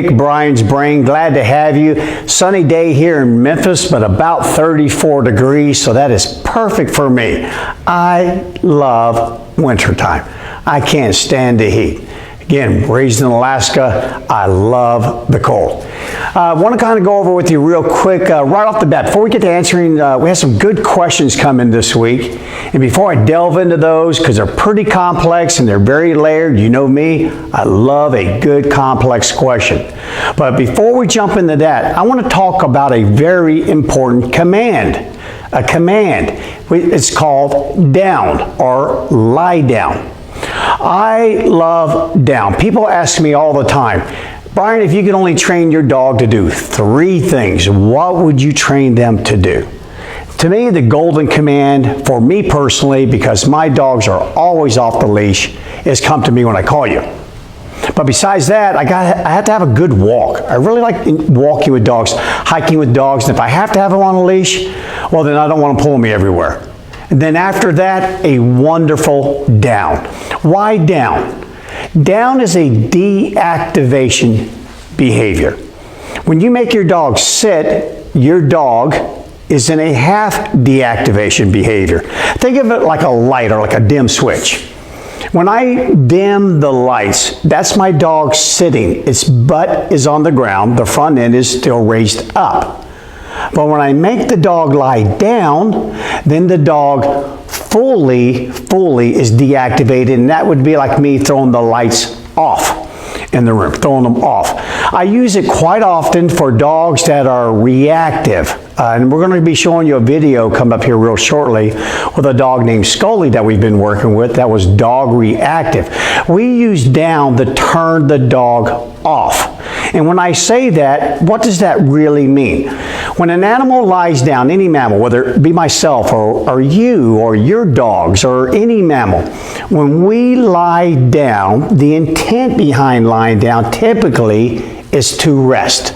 Bryan's Brain, glad to have you. Sunny day here in Memphis, but about 34 degrees, so that is perfect for me. I love wintertime. I can't stand the heat. Again, raised in Alaska, I love the cold. I want to kind of go over with you real quick right off the bat. Before we get to answering, we have some good questions coming this week. And before I delve into those, because they're pretty complex and they're very layered, you know me, I love a good complex question. But before we jump into that, I want to talk about a very important command. A command. It's called down or lie down. I love down. People ask me all the time, Bryan, if you could only train your dog to do 3 things, what would you train them to do? To me, the golden command, for me personally, because my dogs are always off the leash, is come to me when I call you. But besides that, I have to have a good walk. I really like walking with dogs, hiking with dogs, and if I have to have them on a leash, well then I don't want them pulling me everywhere. And then after that, a wonderful down. Why down? Down is a deactivation behavior. When you make your dog sit, your dog is in a half deactivation behavior. Think of it like a light or like a dim switch. When I dim the lights, that's my dog sitting. Its butt is on the ground, the front end is still raised up. But when I make the dog lie down, then the dog fully is deactivated, and that would be like me throwing the lights off in the room, throwing them off. I use it quite often for dogs that are reactive. And we're going to be showing you a video coming up here real shortly with a dog named Scully that we've been working with that was dog reactive. We use down to turn the dog off. And when I say that, what does that really mean? When an animal lies down, any mammal, whether it be myself or you or your dogs or any mammal, when we lie down, the intent behind lying down typically is to rest.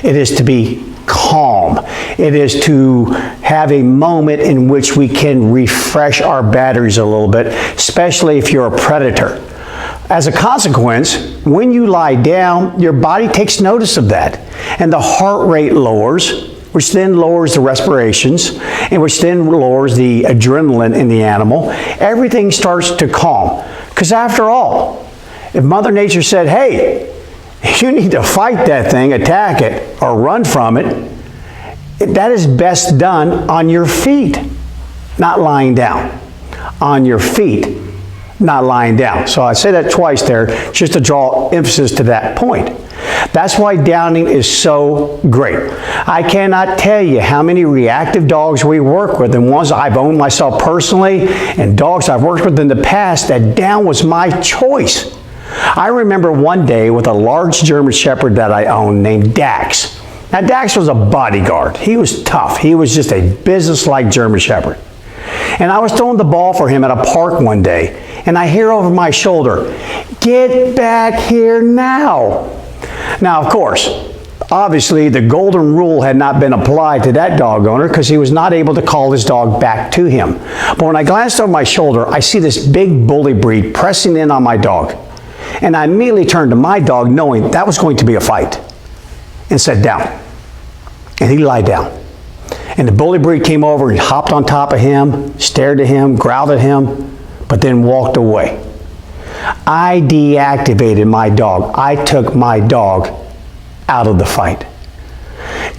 It is to be calm. It is to have a moment in which we can refresh our batteries a little bit, especially if you're a predator. As a consequence, when you lie down, your body takes notice of that, and the heart rate lowers, which then lowers the respirations, and which then lowers the adrenaline in the animal. Everything starts to calm. Because after all, if Mother Nature said, hey, you need to fight that thing, attack it, or run from it, that is best done on your feet, not lying down. On your feet, not lying down. So I say that twice there, just to draw emphasis to that point. That's why downing is so great. I cannot tell you how many reactive dogs we work with, and ones I've owned myself personally, and dogs I've worked with in the past, that down was my choice. I remember one day with a large German Shepherd that I owned named Dax. Now Dax was a bodyguard. He was tough. He was just a business-like German Shepherd. And I was throwing the ball for him at a park one day, and I hear over my shoulder, "Get back here now." Now, of course, obviously the golden rule had not been applied to that dog owner because he was not able to call his dog back to him. But when I glanced over my shoulder, I see this big bully breed pressing in on my dog. And I immediately turned to my dog knowing that was going to be a fight and said, "Down." And he lied down. And the bully breed came over and hopped on top of him, stared at him, growled at him, but then walked away. I deactivated my dog. I took my dog out of the fight.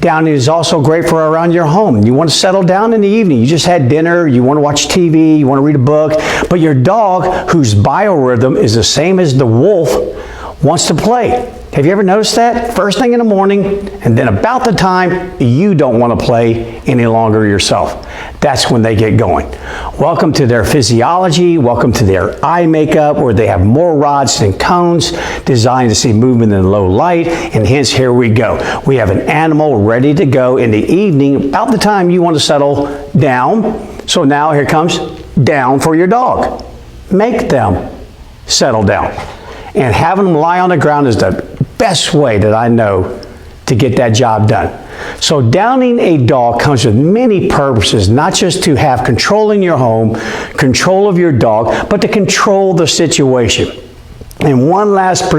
Downing is also great for around your home. You want to settle down in the evening. You just had dinner, you want to watch TV, you want to read a book, but your dog, whose biorhythm is the same as the wolf, wants to play. Have you ever noticed that? First thing in the morning, and then about the time you don't want to play any longer yourself. That's when they get going. Welcome to their physiology. Welcome to their eye makeup, where they have more rods than cones, designed to see movement in low light, and hence here we go. We have an animal ready to go in the evening, about the time you want to settle down. So now here comes down for your dog. Make them settle down. And having them lie on the ground is the best way that I know to get that job done. So downing a dog comes with many purposes, not just to have control in your home, control of your dog, but to control the situation. And one last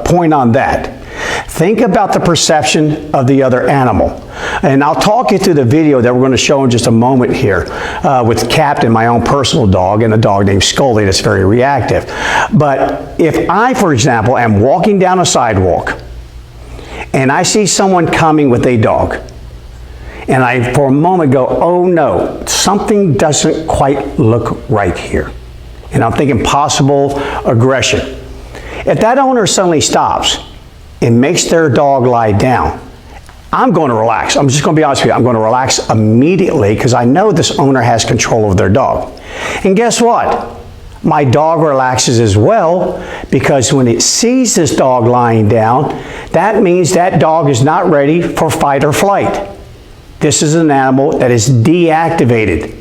point on that. Think about the perception of the other animal. And I'll talk you through the video that we're going to show in just a moment here with Captain, my own personal dog, and a dog named Scully that's very reactive. But if I, for example, am walking down a sidewalk and I see someone coming with a dog, and I for a moment go, oh no, something doesn't quite look right here. And I'm thinking possible aggression. If that owner suddenly stops and makes their dog lie down, I'm going to relax. I'm just going to be honest with you. I'm going to relax immediately because I know this owner has control of their dog. And guess what? My dog relaxes as well, because when it sees this dog lying down, that means that dog is not ready for fight or flight. This is an animal that is deactivated.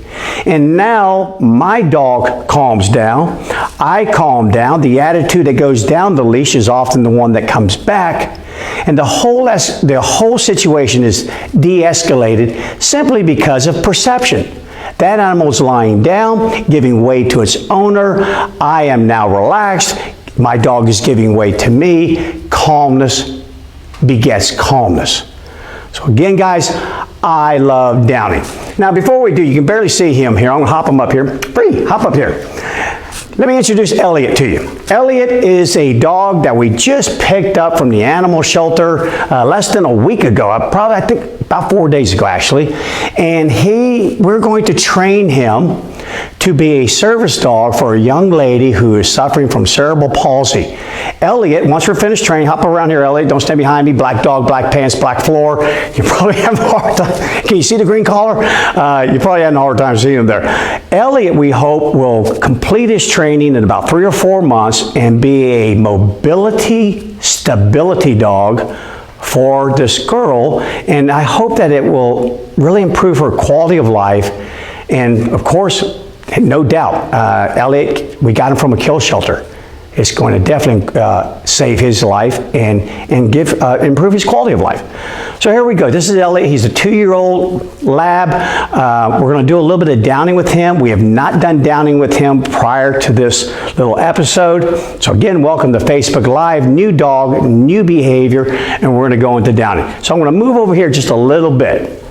And now my dog calms down. I calm down. The attitude that goes down the leash is often the one that comes back. And the whole situation is de-escalated simply because of perception. That animal's lying down, giving way to its owner. I am now relaxed. My dog is giving way to me. Calmness begets calmness. So again, guys, I love downing. Now, before we do, you can barely see him here. I'm going to hop him up here. Bree, hop up here. Let me introduce Elliot to you. Elliot is a dog that we just picked up from the animal shelter less than a week ago. I think about 4 days ago, actually. And we're going to train him to be a service dog for a young lady who is suffering from cerebral palsy. Elliot, once we're finished training, hop around here, Elliot. Don't stand behind me. Black dog, black pants, black floor. You probably have a hard time. Can you see the green collar? You probably had a hard time seeing him there. Elliot, we hope, will complete his training in about 3 or 4 months and be a mobility, stability dog for this girl. And I hope that it will really improve her quality of life. And of course, no doubt, Elliot, we got him from a kill shelter. It's going to definitely save his life and improve his quality of life. So here we go. This is Elliot. He's a 2-year-old lab. We're going to do a little bit of downing with him. We have not done downing with him prior to this little episode. So again, welcome to Facebook Live. New dog, new behavior, and we're going to go into downing. So I'm going to move over here just a little bit.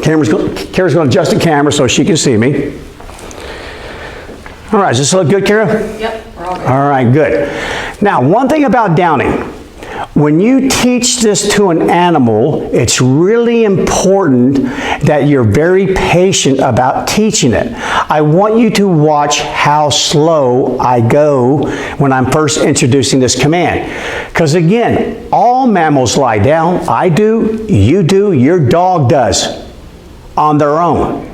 Kara's going to adjust the camera so she can see me. All right, does this look good, Kara? Yep, we're all good. All right, good. Now, one thing about downing, when you teach this to an animal, it's really important that you're very patient about teaching it. I want you to watch how slow I go when I'm first introducing this command. Because again, all mammals lie down. I do, you do, your dog does on their own.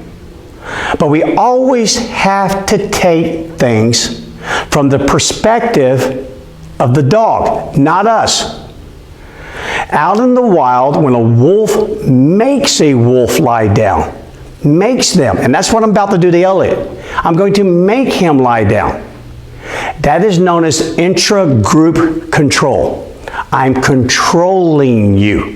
But we always have to take things from the perspective of the dog, not us. Out in the wild, when a wolf makes a wolf lie down, makes them, and that's what I'm about to do to Elliot. I'm going to make him lie down. That is known as intra-group control. I'm controlling you.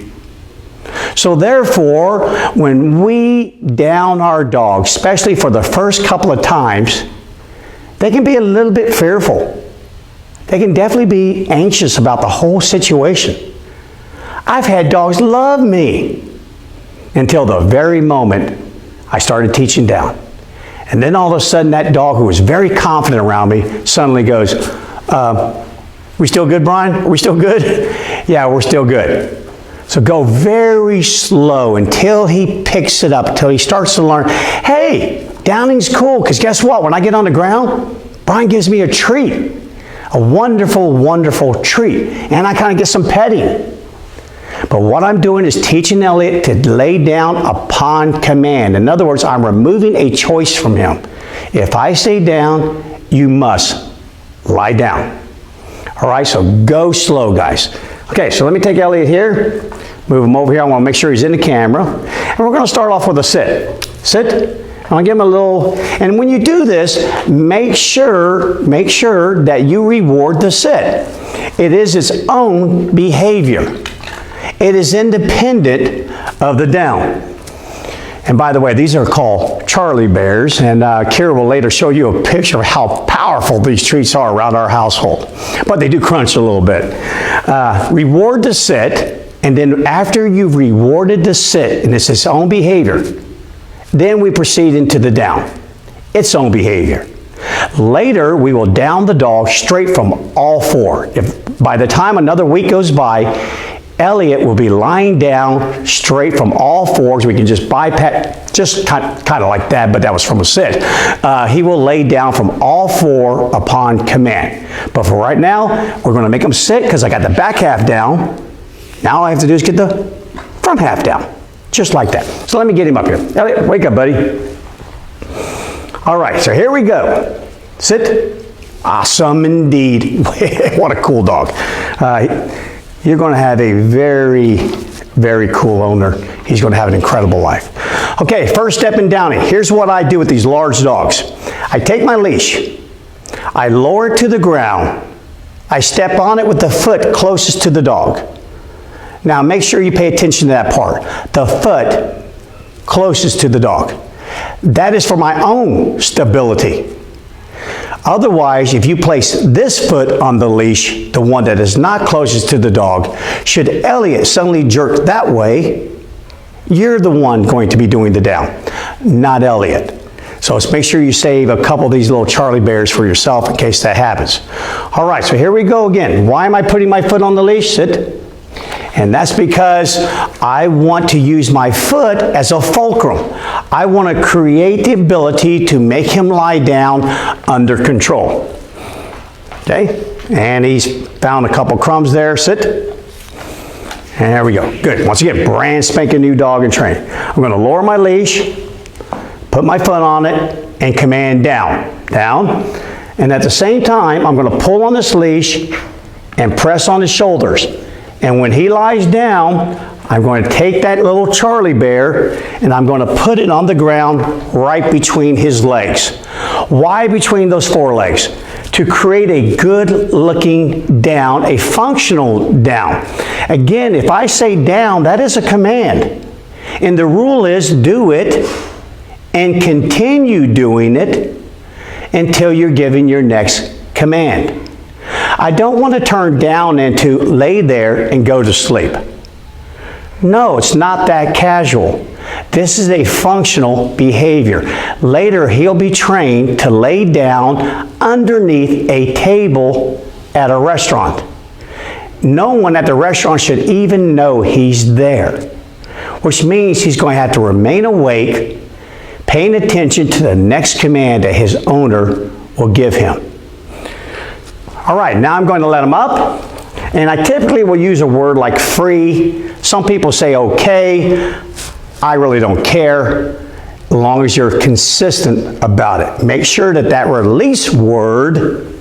So therefore, when we down our dogs, especially for the first couple of times, they can be a little bit fearful. They can definitely be anxious about the whole situation. I've had dogs love me until the very moment I started teaching down. And then all of a sudden that dog who was very confident around me suddenly goes, we still good, Bryan? Are we still good? Yeah, we're still good. So go very slow until he picks it up, until he starts to learn, hey, downing's cool, because guess what? When I get on the ground, Bryan gives me a treat, a wonderful, wonderful treat, and I kind of get some petting. But what I'm doing is teaching Elliot to lay down upon command. In other words, I'm removing a choice from him. If I say down, you must lie down. All right, so go slow, guys. Okay, so let me take Elliot here, move him over here. I want to make sure he's in the camera. And we're going to start off with a sit. Sit. I'm going to give him a little, and when you do this, make sure that you reward the sit. It is its own behavior. It is independent of the down. And by the way, these are called Charlie Bears, and Kira will later show you a picture of how powerful these treats are around our household. But they do crunch a little bit. Reward the sit, and then after you've rewarded the sit, and it's its own behavior, then we proceed into the down, its own behavior. Later, we will down the dog straight from all four. If by the time another week goes by, Elliot will be lying down straight from all fours. We can just bypass, just kind of like that, but that was from a sit. He will lay down from all four upon command. But for right now, we're going to make him sit because I got the back half down. Now all I have to do is get the front half down, just like that. So let me get him up here. Elliot, wake up, buddy. All right, so here we go. Sit. Awesome indeed. What a cool dog. You're going to have a very, very cool owner. He's going to have an incredible life. Okay, first step in downing. Here's what I do with these large dogs. I take my leash. I lower it to the ground. I step on it with the foot closest to the dog. Now make sure you pay attention to that part. The foot closest to the dog. That is for my own stability. Otherwise, if you place this foot on the leash, the one that is not closest to the dog, should Elliot suddenly jerk that way, you're the one going to be doing the down, not Elliot. So let's make sure you save a couple of these little Charlie Bears for yourself in case that happens. All right, so here we go again. Why am I putting my foot on the leash? Sit. And that's because I want to use my foot as a fulcrum. I want to create the ability to make him lie down under control. Okay? And he's found a couple crumbs there. Sit. And there we go. Good. Once again, brand spanking new dog in training. I'm going to lower my leash, put my foot on it, and command down. Down. And at the same time, I'm going to pull on this leash and press on his shoulders. And when he lies down, I'm going to take that little Charlie Bear and I'm going to put it on the ground right between his legs. Why between those forelegs? To create a good looking down, a functional down. Again, if I say down, that is a command. And the rule is do it and continue doing it until you're given your next command. I don't want to turn down into lay there and go to sleep. No, it's not that casual. This is a functional behavior. Later, he'll be trained to lay down underneath a table at a restaurant. No one at the restaurant should even know he's there, which means he's going to have to remain awake, paying attention to the next command that his owner will give him. All right, now I'm going to let him up, and I typically will use a word like free. Some people say okay. I really don't care, as long as you're consistent about it. Make sure that that release word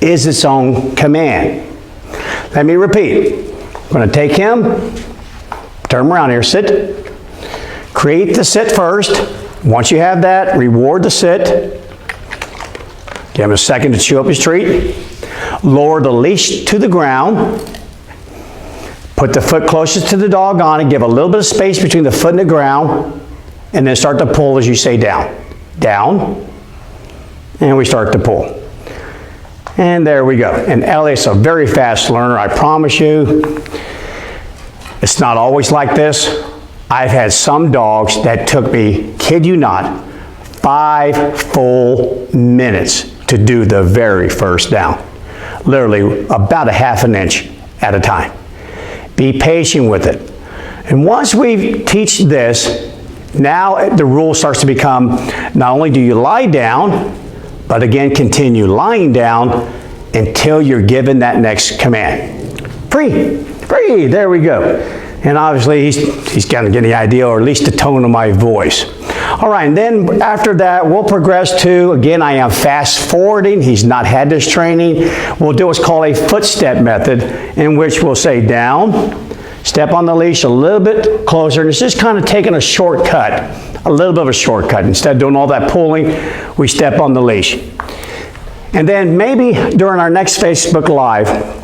is its own command. Let me repeat. I'm going to take him, turn him around here, sit. Create the sit first. Once you have that, reward the sit. Give him a second to chew up his treat. Lower the leash to the ground. Put the foot closest to the dog on it. Give a little bit of space between the foot and the ground. And then start to pull as you say down. Down. And we start to pull. And there we go. And Elliot's a very fast learner, I promise you. It's not always like this. I've had some dogs that took me, kid you not, 5 full minutes to do the very first down. Literally about a half an inch at a time. Be patient with it. And once we teach this, now the rule starts to become, not only do you lie down, but again continue lying down until you're given that next command. Free, free, there we go. And obviously he's kind of getting the idea, or at least the tone of my voice. All right, and then after that, we'll progress to, again, I am fast forwarding. He's not had this training. We'll do what's called a footstep method, in which we'll say down, step on the leash a little bit closer, and it's just kind of taking a shortcut, a little bit of a shortcut. Instead of doing all that pulling, we step on the leash. And then maybe during our next Facebook Live,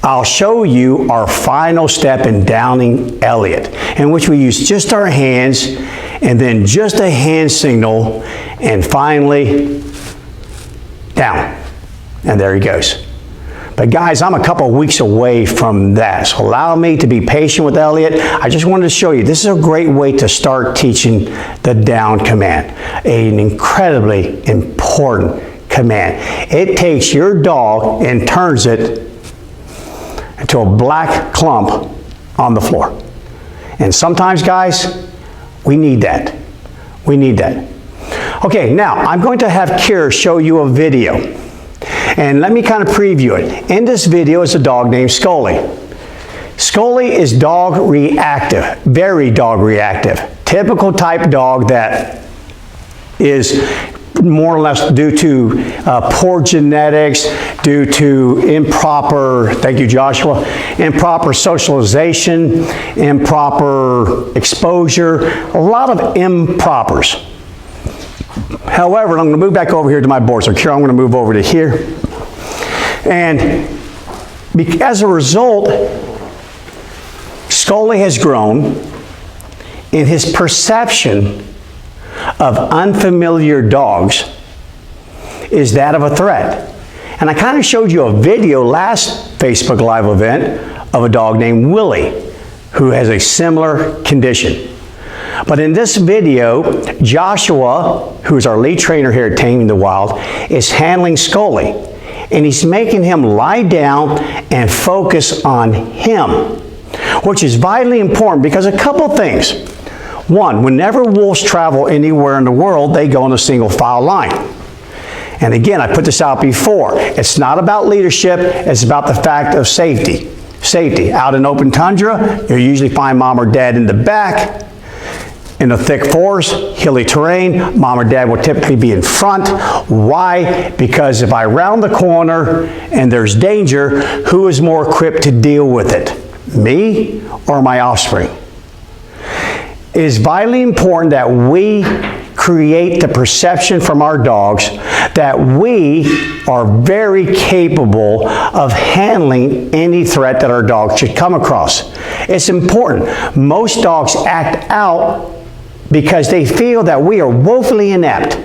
I'll show you our final step in downing Elliot, in which we use just our hands and then just a hand signal, and finally down. And there he goes. But guys, I'm a couple of weeks away from that, so allow me to be patient with Elliot. I just wanted to show you, this is a great way to start teaching the down command, an incredibly important command. It takes your dog and turns it into a black clump on the floor. And sometimes, guys, we need that. We need that. Okay, now I'm going to have Kira show you a video. And let me kind of preview it. In this video is a dog named Scully. Scully is dog reactive, very dog reactive. Typical type dog that is more or less due to poor genetics, due to improper, thank you Joshua, improper socialization, improper exposure, a lot of impropers. However, I'm going to move back over here to my board. So Kira, I'm going to move over to here. And as a result, Scully has grown in his perception of unfamiliar dogs is that of a threat. And I kind of showed you a video last Facebook Live event of a dog named Willie who has a similar condition. But in this video, Joshua, who is our lead trainer here at Taming the Wild, is handling Scully. And he's making him lie down and focus on him, which is vitally important because a couple things. One, whenever wolves travel anywhere in the world, they go in a single file line. And again, I put this out before. It's not about leadership, it's about the fact of safety. Safety. Out in open tundra, you'll usually find mom or dad in the back. In a thick forest, hilly terrain, mom or dad will typically be in front. Why? Because if I round the corner and there's danger, who is more equipped to deal with it? Me or my offspring? It is vitally important that we create the perception from our dogs that we are very capable of handling any threat that our dog should come across. It's important. Most dogs act out because they feel that we are woefully inept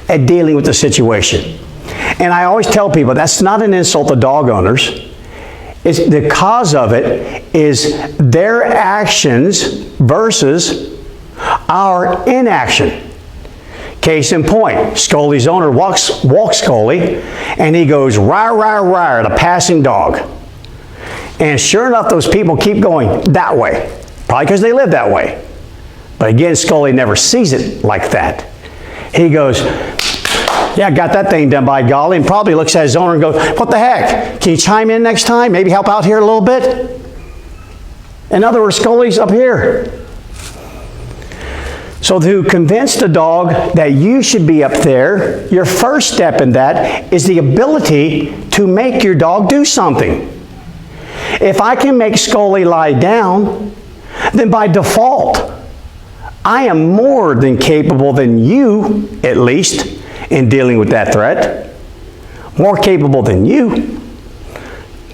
at dealing with the situation. And I always tell people that's not an insult to dog owners. It's the cause of it is their actions versus our inaction. Case in point, Scully's owner walks Scully and he goes rah, rah, rah at a passing dog. And sure enough, those people keep going that way, probably because they live that way. But again, Scully never sees it like that. He goes, yeah, got that thing done by golly, and probably looks at his owner and goes, what the heck? Can you chime in next time? Maybe help out here a little bit? In other words, Scully's up here. So to convince the dog that you should be up there, your first step in that is the ability to make your dog do something. If I can make Scully lie down, then by default, I am more than capable than you, at least, in dealing with that threat. More capable than you.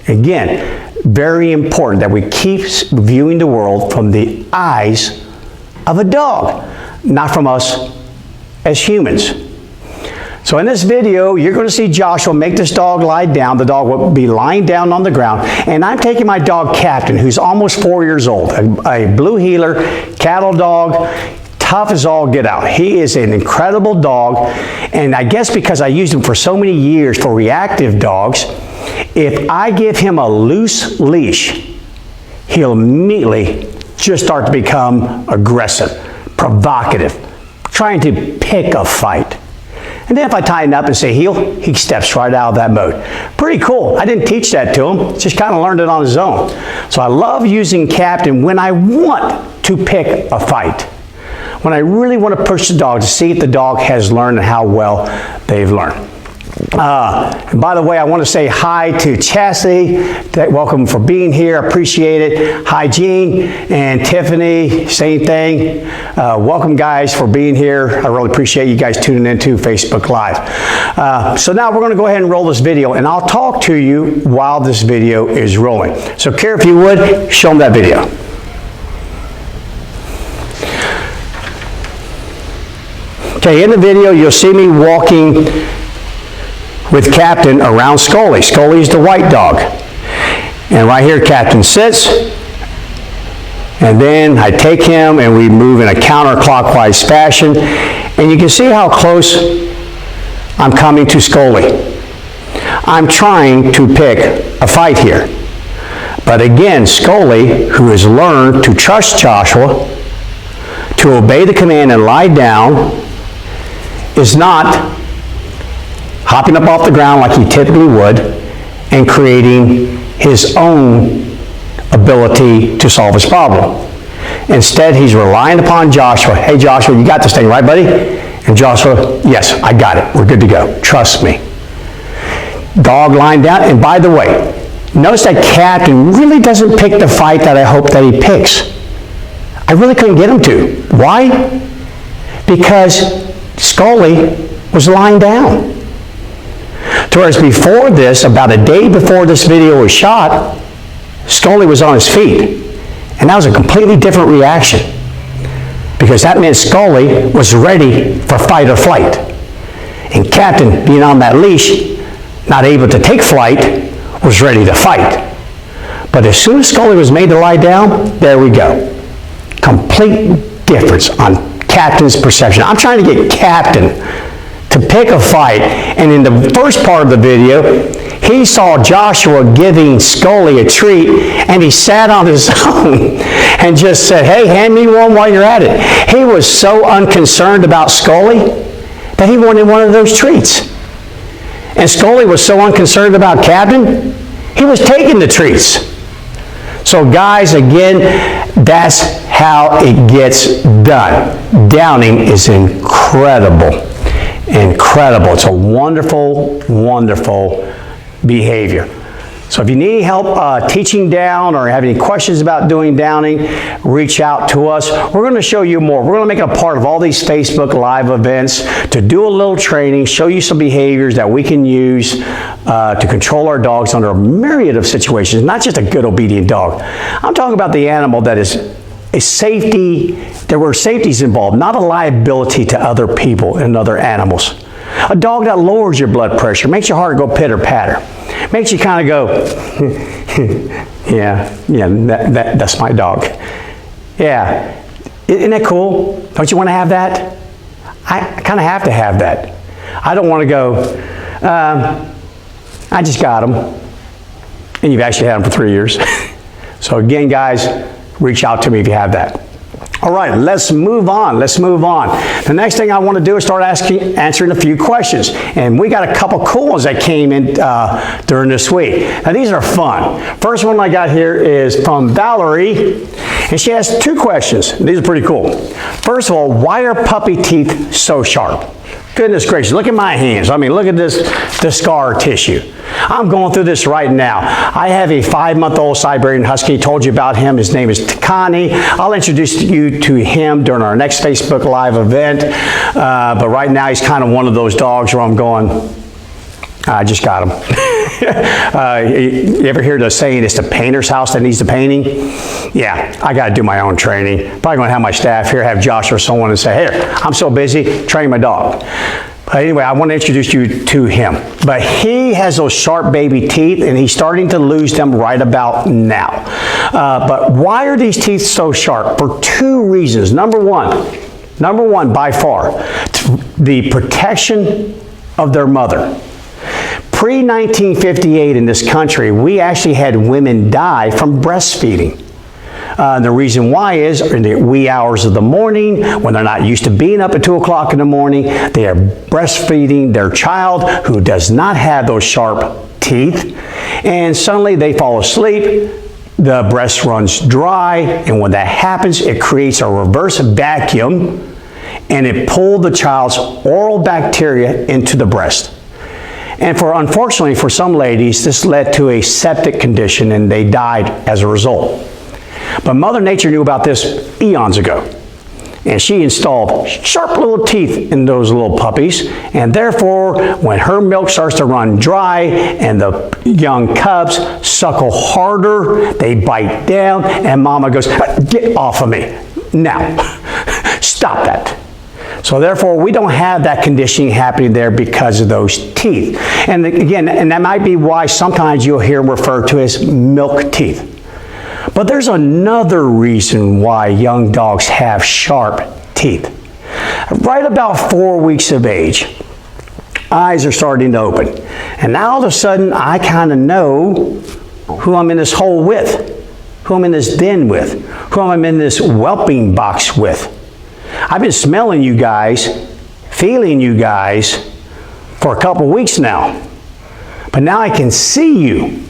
Again, very important that we keep viewing the world from the eyes of a dog, not from us as humans. So in this video, you're going to see Joshua make this dog lie down. The dog will be lying down on the ground. And I'm taking my dog Captain, who's almost 4 years old, a blue heeler, cattle dog, tough as all get out. He is an incredible dog. And I guess because I used him for so many years for reactive dogs, if I give him a loose leash, he'll immediately just start to become aggressive, provocative, trying to pick a fight. And then if I tighten up and say heel, he steps right out of that mode. Pretty cool. I didn't teach that to him. Just kind of learned it on his own. So I love using Captain when I want to pick a fight. When I really want to push the dog to see if the dog has learned and how well they've learned. And by the way, I want to say hi to Chastity. Welcome for being here. Appreciate it. Hi, Jean and Tiffany. Same thing. Welcome, guys, for being here. I really appreciate you guys tuning into Facebook Live. So now we're going to go ahead and roll this video, and I'll talk to you while this video is rolling. So, Kara, if you would, show them that video. Okay, in the video, you'll see me walking with Captain around Scully. Scully's the white dog. And right here, Captain sits. And then I take him and we move in a counterclockwise fashion. And you can see how close I'm coming to Scully. I'm trying to pick a fight here. But again, Scully, who has learned to trust Joshua, to obey the command and lie down, is not hopping up off the ground like he typically would and creating his own ability to solve his problem. Instead, he's relying upon Joshua. Hey, Joshua, you got this thing, right, buddy? And Joshua, yes, I got it. We're good to go. Trust me. Dog lying down. And by the way, notice that Captain really doesn't pick the fight that I hope that he picks. I really couldn't get him to. Why? Because Scully was lying down. Whereas before this, about a day before this video was shot, Scully was on his feet. And that was a completely different reaction. Because that meant Scully was ready for fight or flight. And Captain, being on that leash, not able to take flight, was ready to fight. But as soon as Scully was made to lie down, there we go. Complete difference on Captain's perception. I'm trying to get Captain to pick a fight, and in the first part of the video, he saw Joshua giving Scully a treat, and he sat on his own and just said, hey, hand me one while you're at it. He was so unconcerned about Scully that he wanted one of those treats. And Scully was so unconcerned about Captain, he was taking the treats. So guys, again, that's how it gets done. Downing is incredible. Incredible. It's a wonderful, wonderful behavior. So if you need help teaching down or have any questions about doing downing, reach out to us. We're going to show you more. We're going to make it a part of all these Facebook Live events to do a little training, show you some behaviors that we can use to control our dogs under a myriad of situations, not just a good obedient dog. I'm talking about the animal that is a safety, there were safeties involved, not a liability to other people and other animals. A dog that lowers your blood pressure, makes your heart go pitter-patter, makes you kind of go, that's my dog. Yeah, isn't that cool? Don't you want to have that? I kind of have to have that. I don't want to go, I just got him. And you've actually had him for 3 years. So again, guys, reach out to me if you have that. All right, let's move on. Let's move on. The next thing I want to do is start answering a few questions. And we got a couple cool ones that came in during this week. Now, these are fun. First one I got here is from Valerie. And she has 2 questions. These are pretty cool. First of all, why are puppy teeth so sharp? Goodness gracious, look at my hands. I mean, look at this scar tissue. I'm going through this right now. I have a 5-month-old Siberian Husky. Told you about him. His name is Takani. I'll introduce you to him during our next Facebook Live event. But right now, he's kind of one of those dogs where I'm going, I just got him. You ever hear the saying, it's the painter's house that needs the painting? Yeah, I got to do my own training. Probably going to have my staff here, have Josh or someone and say, here, I'm so busy, train my dog. But anyway, I want to introduce you to him. But he has those sharp baby teeth, and he's starting to lose them right about now. But why are these teeth so sharp? For 2 reasons. Number one, by far, the protection of their mother. Pre-1958 in this country, we actually had women die from breastfeeding. The reason why is in the wee hours of the morning, when they're not used to being up at 2 o'clock in the morning, they are breastfeeding their child who does not have those sharp teeth, and suddenly they fall asleep, the breast runs dry, and when that happens, it creates a reverse vacuum, and it pulled the child's oral bacteria into the breast. And unfortunately for some ladies, this led to a septic condition and they died as a result. But Mother Nature knew about this eons ago. And she installed sharp little teeth in those little puppies. And therefore, when her milk starts to run dry and the young cubs suckle harder, they bite down, and Mama goes, get off of me. Now, stop that. So therefore, we don't have that conditioning happening there because of those teeth. And again, and that might be why sometimes you'll hear them referred to as milk teeth. But there's another reason why young dogs have sharp teeth. Right about 4 weeks of age, eyes are starting to open. And now all of a sudden, I kind of know who I'm in this hole with, who I'm in this den with, who I'm in this whelping box with. I've been smelling you guys, feeling you guys for a couple weeks now. But now I can see you.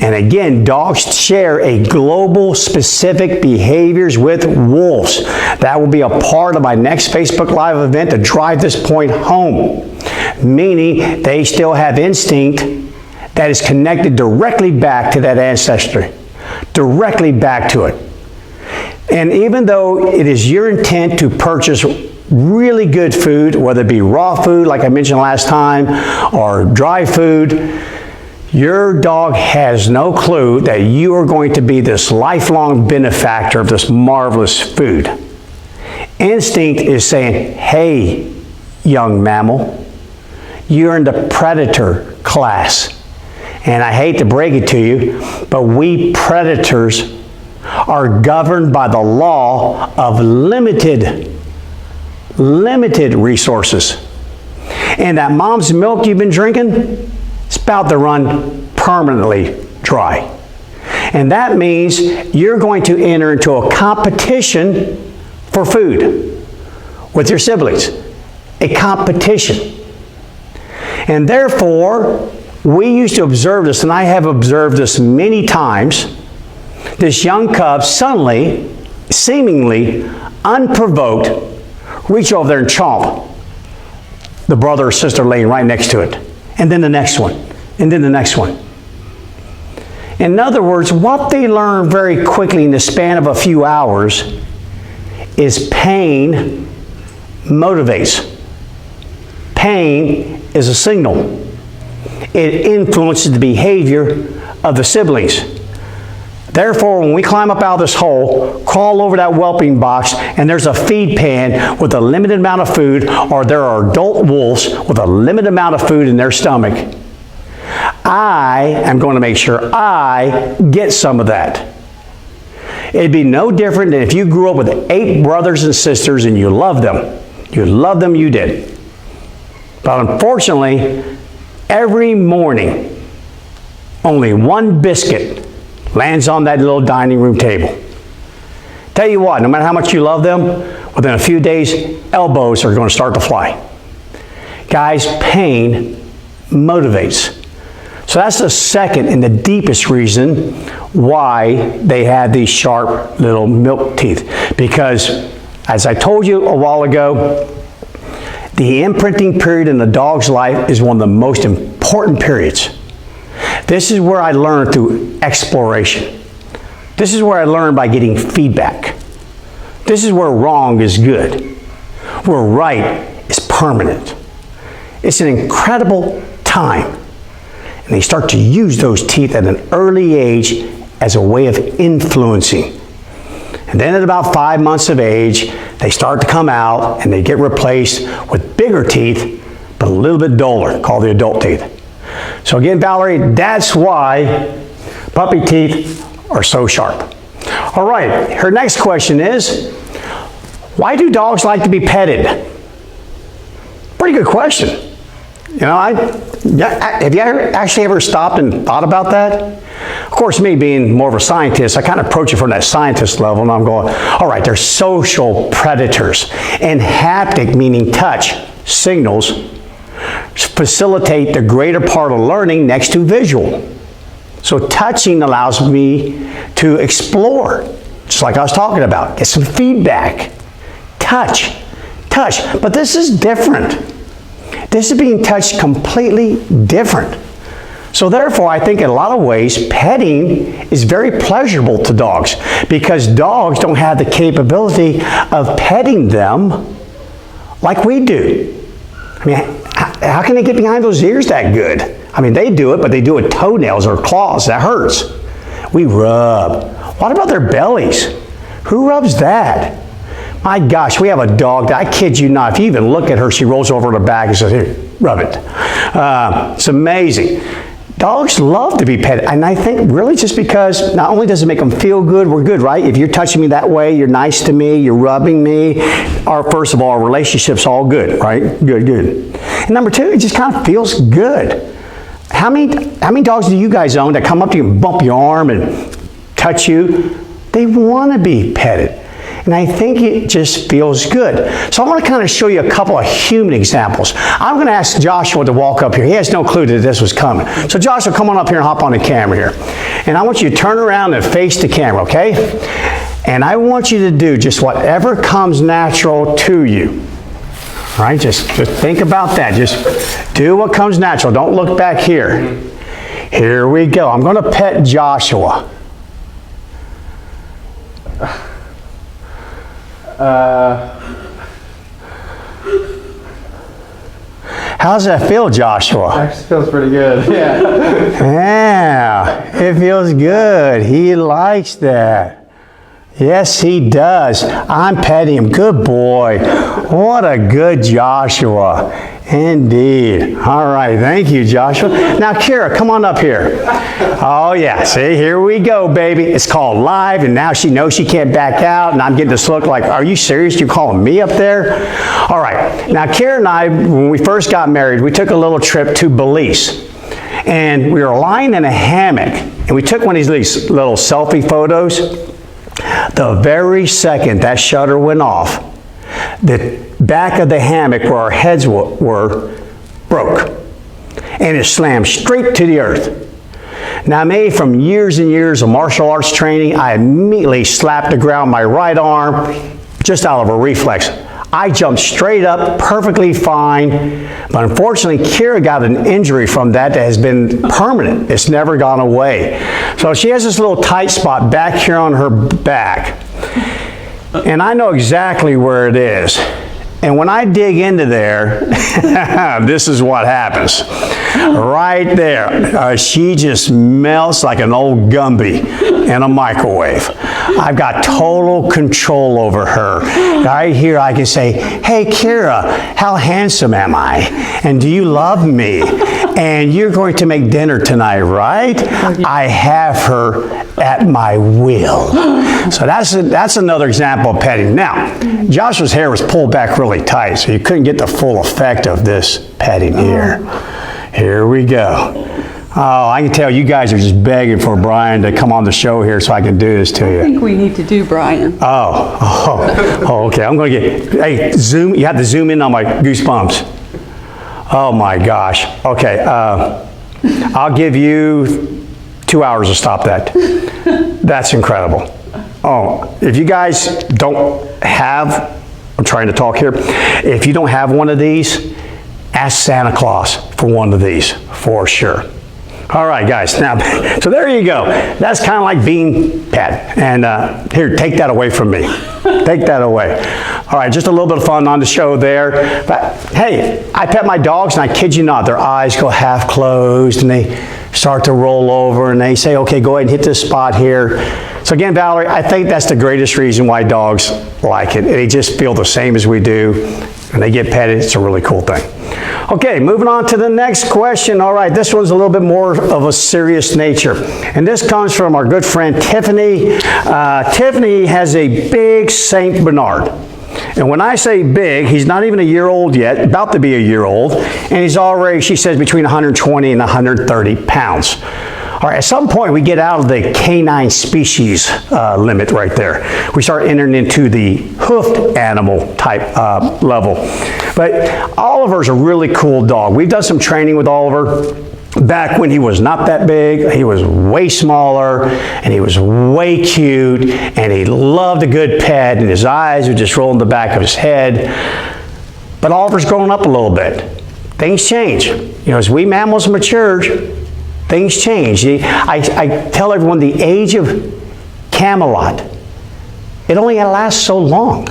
And again, dogs share a global specific behaviors with wolves. That will be a part of my next Facebook Live event to drive this point home. Meaning they still have instinct that is connected directly back to that ancestry. Directly back to it. And even though it is your intent to purchase really good food, whether it be raw food like I mentioned last time, or dry food, your dog has no clue that you are going to be this lifelong benefactor of this marvelous food. Instinct is saying, hey, young mammal, you're in the predator class. And I hate to break it to you, but we predators are governed by the law of limited resources. And that mom's milk you've been drinking, it's about to run permanently dry. And that means you're going to enter into a competition for food with your siblings. A competition. And therefore, we used to observe this, and I have observed this many times. This young cub suddenly, seemingly unprovoked, reach over there and chomp the brother or sister laying right next to it. And then the next one. And then the next one. In other words, what they learn very quickly in the span of a few hours is pain motivates. Pain is a signal. It influences the behavior of the siblings. Therefore, when we climb up out of this hole, crawl over that whelping box, and there's a feed pan with a limited amount of food, or there are adult wolves with a limited amount of food in their stomach, I am going to make sure I get some of that. It'd be no different than if you grew up with 8 brothers and sisters and you loved them. You loved them, you did. But unfortunately, every morning, only one biscuit lands on that little dining room table. Tell you what, no matter how much you love them, within a few days, elbows are going to start to fly. Guys, pain motivates. So that's the second and the deepest reason why they have these sharp little milk teeth. Because, as I told you a while ago, the imprinting period in a dog's life is one of the most important periods. This is where I learned through exploration. This is where I learned by getting feedback. This is where wrong is good. Where right is permanent. It's an incredible time. And they start to use those teeth at an early age as a way of influencing. And then at about 5 months of age, they start to come out and they get replaced with bigger teeth, but a little bit duller, called the adult teeth. So again, Valerie, that's why puppy teeth are so sharp. All right, her next question is, why do dogs like to be petted? Pretty good question. You know, have you actually ever stopped and thought about that? Of course, me being more of a scientist, I kind of approach it from that scientist level, and I'm going, all right, they're social predators. And haptic, meaning touch, signals, facilitate the greater part of learning next to visual. So touching allows me to explore, just like I was talking about, get some feedback. Touch. But this is different. This is being touched completely different. So therefore, I think in a lot of ways, petting is very pleasurable to dogs because dogs don't have the capability of petting them like we do. I mean, how can they get behind those ears that good? I mean, they do it, but they do it with toenails or claws. That hurts. We rub. What about their bellies? Who rubs that? My gosh, we have a dog that, I kid you not, if you even look at her, she rolls over her back and says, here, rub it. It's amazing. Dogs love to be petted, and I think really just because not only does it make them feel good, we're good, right? If you're touching me that way, you're nice to me, you're rubbing me, first of all, our relationship's all good, right? Good, good. And number two, it just kind of feels good. How many dogs do you guys own that come up to you and bump your arm and touch you? They want to be petted. And I think it just feels good. So I want to kind of show you a couple of human examples. I'm going to ask Joshua to walk up here. He has no clue that this was coming. So Joshua, come on up here and hop on the camera here. And I want you to turn around and face the camera, okay? And I want you to do just whatever comes natural to you. All right, just think about that. Just do what comes natural. Don't look back here. Here we go. I'm going to pet Joshua. How's that feel, Joshua? Actually feels pretty good, yeah. Yeah, it feels good. He likes that. Yes, he does. I'm petting him. Good boy. What a good Joshua. Indeed. All right. Thank you, Joshua. Now, Kira, come on up here. Oh, yeah. See, here we go, baby. It's called live, and now she knows she can't back out, and I'm getting this look like, are you serious? You're calling me up there? All right. Now, Kira and I, when we first got married, we took a little trip to Belize, and we were lying in a hammock, and we took one of these little selfie photos. The very second that shutter went off, the back of the hammock where our heads were broke, and it slammed straight to the earth. Now, maybe from years and years of martial arts training, I immediately slapped the ground with my right arm, just out of a reflex. I jumped straight up, perfectly fine, but unfortunately, Kira got an injury from that has been permanent. It's never gone away. So she has this little tight spot back here on her back, and I know exactly where it is. And when I dig into there, this is what happens. Right there, she just melts like an old Gumby in a microwave. I've got total control over her. Right here I can say, hey Kira, how handsome am I? And do you love me? And you're going to make dinner tonight, right? I have her at my will. So that's another example of petting. Now, Joshua's hair was pulled back really tight, so you couldn't get the full effect of this petting here. Here we go. Oh, I can tell you guys are just begging for Bryan to come on the show here so I can do this to you. I think we need to do Bryan. Oh, okay. I'm going to get, hey, zoom. You have to zoom in on my goosebumps. Oh my gosh. Okay. I'll give you 2 hours to stop that. That's incredible. Oh, if you guys don't have, I'm trying to talk here. If you don't have one of these, ask Santa Claus for one of these for sure. All right, guys. Now, so there you go. That's kind of like being pet. And here, take that away from me. Take that away. All right, just a little bit of fun on the show there. But hey, I pet my dogs, and I kid you not, their eyes go half closed, and they start to roll over, and they say, okay, go ahead and hit this spot here. So again, Valerie, I think that's the greatest reason why dogs like it. They just feel the same as we do, and they get petted. It's a really cool thing. Okay, moving on to the next question. All right, this one's a little bit more of a serious nature. And this comes from our good friend Tiffany. Tiffany has a big St. Bernard. And when I say big, he's not even a year old yet, about to be a year old. And he's already, she says, between 120 and 130 pounds. All right, at some point we get out of the canine species limit right there. We start entering into the hoofed animal type level. But Oliver's a really cool dog. We've done some training with Oliver back when he was not that big. He was way smaller, and he was way cute, and he loved a good pet, and his eyes would just roll in the back of his head. But Oliver's grown up a little bit. Things change. You know, as we mammals mature, things change. I tell everyone the age of Camelot, it only lasts so long.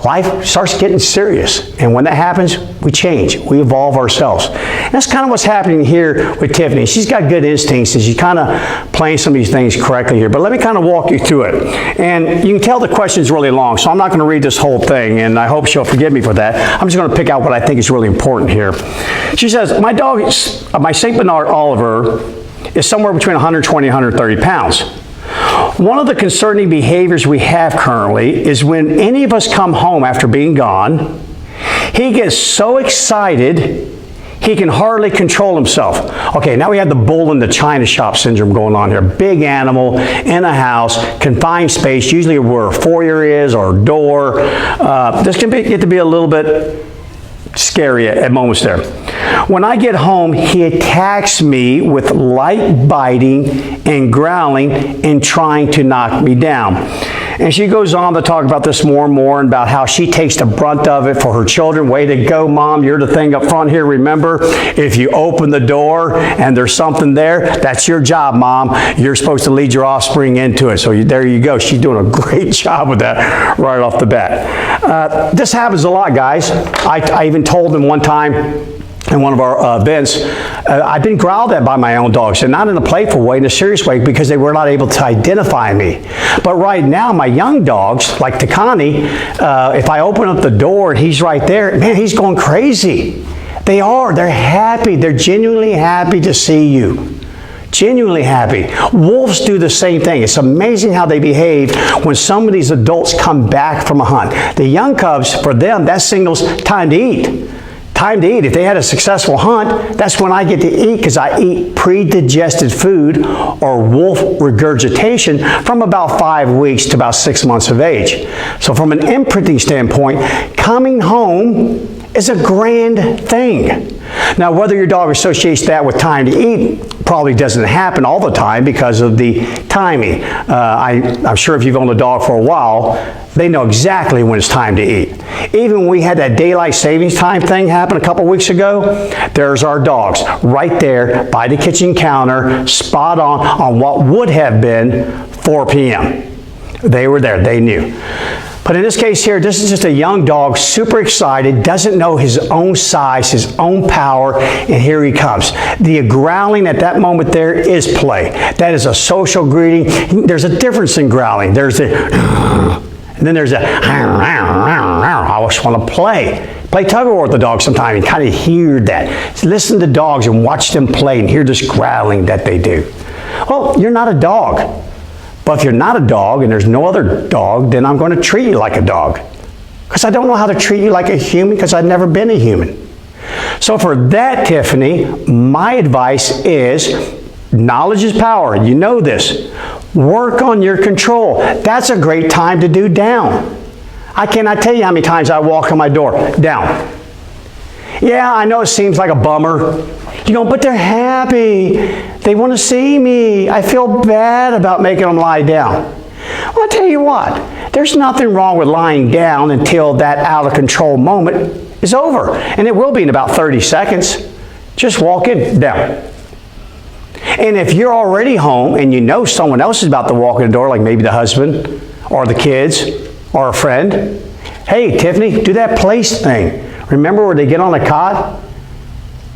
life starts getting serious. And when that happens, we change. We evolve ourselves. And that's kind of what's happening here with Tiffany. She's got good instincts and she's kind of playing some of these things correctly here. But let me kind of walk you through it. And you can tell the question's really long, so I'm not going to read this whole thing, and I hope she'll forgive me for that. I'm just going to pick out what I think is really important here. She says, my dog, my St. Bernard Oliver, is somewhere between 120 and 130 pounds. One of the concerning behaviors we have currently is when any of us come home after being gone, he gets so excited he can hardly control himself. Okay, now we have the bull in the china shop syndrome going on here. Big animal in a house, confined space, usually where a foyer is or a door. This can get to be a little bit scary at moments there. When I get home, he attacks me with light biting and growling and trying to knock me down. And she goes on to talk about this more and more, and about how she takes the brunt of it for her children. Way to go, Mom. You're the thing up front here. Remember, if you open the door and there's something there, that's your job, Mom. You're supposed to lead your offspring into it. So there you go. She's doing a great job with that right off the bat. This happens a lot, guys. I even told them one time in one of our events, I've been growled at by my own dogs, and not in a playful way, in a serious way, because they were not able to identify me. But right now, my young dogs, like Takani, if I open up the door and he's right there, man, he's going crazy. They are. They're happy. They're genuinely happy to see you. Genuinely happy. Wolves do the same thing. It's amazing how they behave when some of these adults come back from a hunt. The young cubs, for them, that signals time to eat. Time to eat. If they had a successful hunt, that's when I get to eat, because I eat pre-digested food or wolf regurgitation from about 5 weeks to about 6 months of age. So from an imprinting standpoint, coming home is a grand thing. Now, whether your dog associates that with time to eat probably doesn't happen all the time because of the timing. I'm sure if you've owned a dog for a while, they know exactly when it's time to eat. Even when we had that daylight savings time thing happen a couple weeks ago, there's our dogs right there by the kitchen counter, spot on what would have been 4 p.m. They were there. They knew. But in this case here, this is just a young dog, super excited, doesn't know his own size, his own power, and here he comes. The growling at that moment there is play. That is a social greeting. There's a difference in growling. There's a, and then there's a, I just want to play. Play tug of war with the dog sometime and kind of hear that. Listen to dogs and watch them play and hear this growling that they do. Well, you're not a dog. But if you're not a dog and there's no other dog, then I'm going to treat you like a dog. Because I don't know how to treat you like a human, because I've never been a human. So for that, Tiffany, my advice is, knowledge is power. You know this. Work on your control. That's a great time to do down. I cannot tell you how many times I walk on my door. Down. Yeah, I know it seems like a bummer. You know, but they're happy. They want to see me. I feel bad about making them lie down. Well, I'll tell you what. There's nothing wrong with lying down until that out of control moment is over. And it will be in about 30 seconds. Just walk in, down. And if you're already home and you know someone else is about to walk in the door, like maybe the husband or the kids or a friend, hey, Tiffany, do that place thing. Remember where they get on a cot?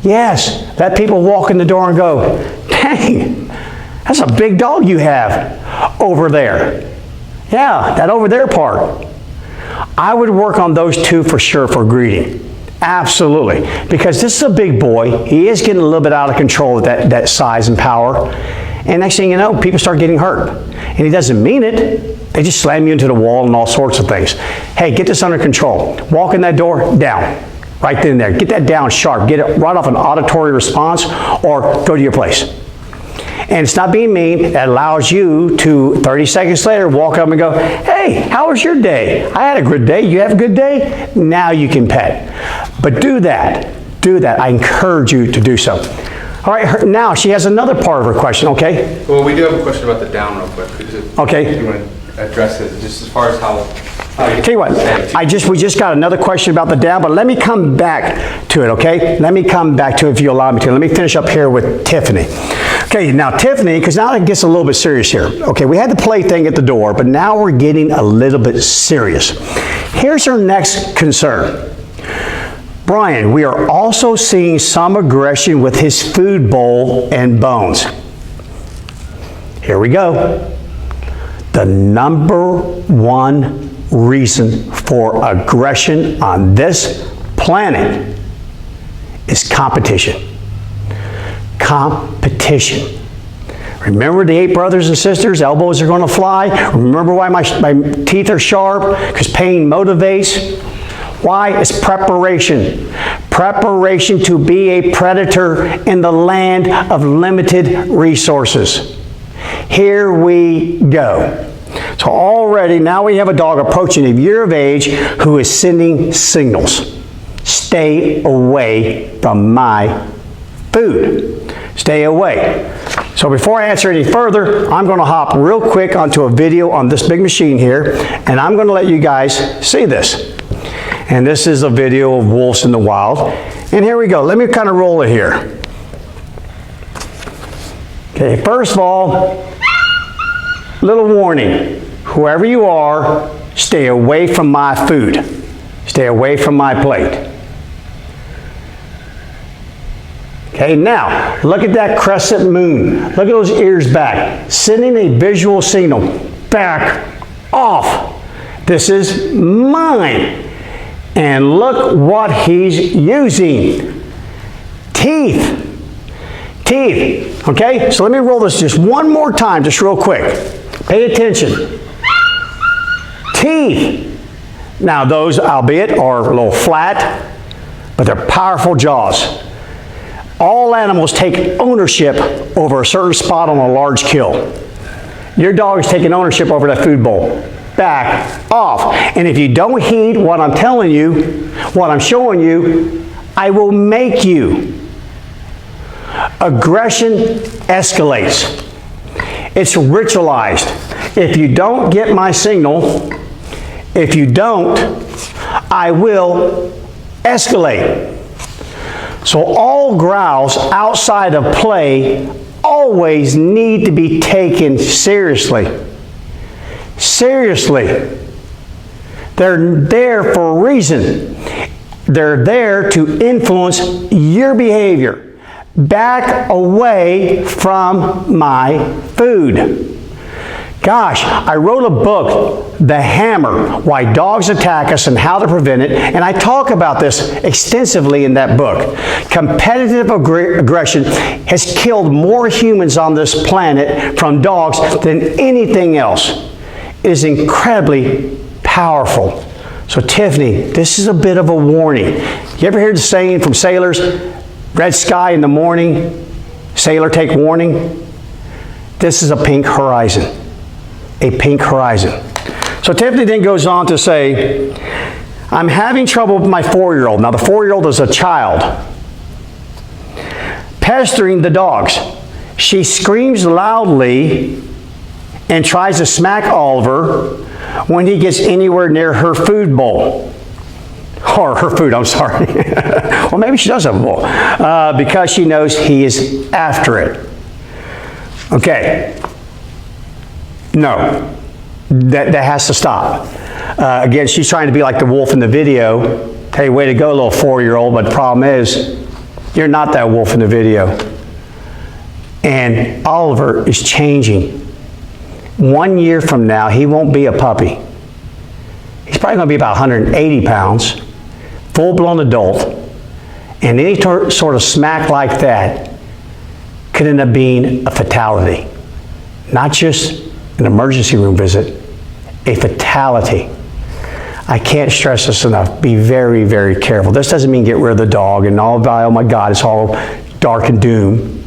Yes, let people walk in the door and go, dang, that's a big dog you have over there. Yeah, that over there part. I would work on those two for sure for greeting. Absolutely. Because this is a big boy. He is getting a little bit out of control with that size and power. And next thing you know, people start getting hurt. And he doesn't mean it. They just slam you into the wall and all sorts of things. Hey, get this under control. Walk in that door, down. Right then and there. Get that down sharp. Get it right off an auditory response, or go to your place. And it's not being mean. It allows you to, 30 seconds later, walk up and go, hey, how was your day? I had a good day. You have a good day? Now you can pet. But do that. Do that. I encourage you to do so. All right, now she has another part of her question, okay? Well, we do have a question about the down real quick. Okay. Do you want to address it just as far as how Tell you what, we just got another question about the down, but let me come back to it, okay? Let me come back to it if you allow me to. Let me finish up here with Tiffany. Okay, now Tiffany, because now it gets a little bit serious here. Okay, we had the play thing at the door, but now we're getting a little bit serious. Here's our next concern. Bryan, we are also seeing some aggression with his food bowl and bones. Here we go. The number one reason for aggression on this planet is competition. Competition. Remember the 8 brothers and sisters? Elbows are going to fly. Remember why my teeth are sharp? Because pain motivates. Why? It's preparation. Preparation to be a predator in the land of limited resources. Here we go. So already now we have a dog approaching a year of age who is sending signals. Stay away from my food. Stay away. So before I answer any further, I'm going to hop real quick onto a video on this big machine here, and I'm going to let you guys see this. And this is a video of wolves in the wild. And here we go. Let me kind of roll it here. Okay, first of all, little warning. Whoever you are, stay away from my food. Stay away from my plate. Okay, now, look at that crescent moon. Look at those ears back. Sending a visual signal. Back off. This is mine. And look what he's using. Teeth. Teeth. Okay, so let me roll this just one more time, just real quick. Pay attention. Teeth. Now those, albeit, are a little flat, but they're powerful jaws. All animals take ownership over a certain spot on a large kill. Your dog is taking ownership over that food bowl. Back off. And if you don't heed what I'm telling you, what I'm showing you, I will make you. Aggression escalates. It's ritualized. If you don't get my signal, if you don't, I will escalate. So all growls outside of play always need to be taken seriously. Seriously. They're there for a reason. They're there to influence your behavior. Back away from my food. Gosh, I wrote a book, The Hammer, Why Dogs Attack Us and How to Prevent It, and I talk about this extensively in that book. Competitive aggression has killed more humans on this planet from dogs than anything else. It is incredibly powerful. So Tiffany, this is a bit of a warning. You ever hear the saying from sailors, red sky in the morning, sailor take warning? This is a pink horizon. A pink horizon. So Tiffany then goes on to say, I'm having trouble with my 4-year-old. Now the 4-year-old is a child. Pestering the dogs. She screams loudly and tries to smack Oliver when he gets anywhere near her food bowl. Or her food, I'm sorry. Well, maybe she does have a bowl. Because she knows he is after it. Okay. No, that has to stop. Again, she's trying to be like the wolf in the video. Hey, way to go, little 4-year-old. But the problem is, you're not that wolf in the video. And Oliver is changing. 1 year from now, he won't be a puppy. He's probably going to be about 180 pounds, full-blown adult. And any sort of smack like that could end up being a fatality. Not just an emergency room visit, a fatality. I can't stress this enough. Be very, very careful. This doesn't mean get rid of the dog and all by, oh my God, it's all dark and doom.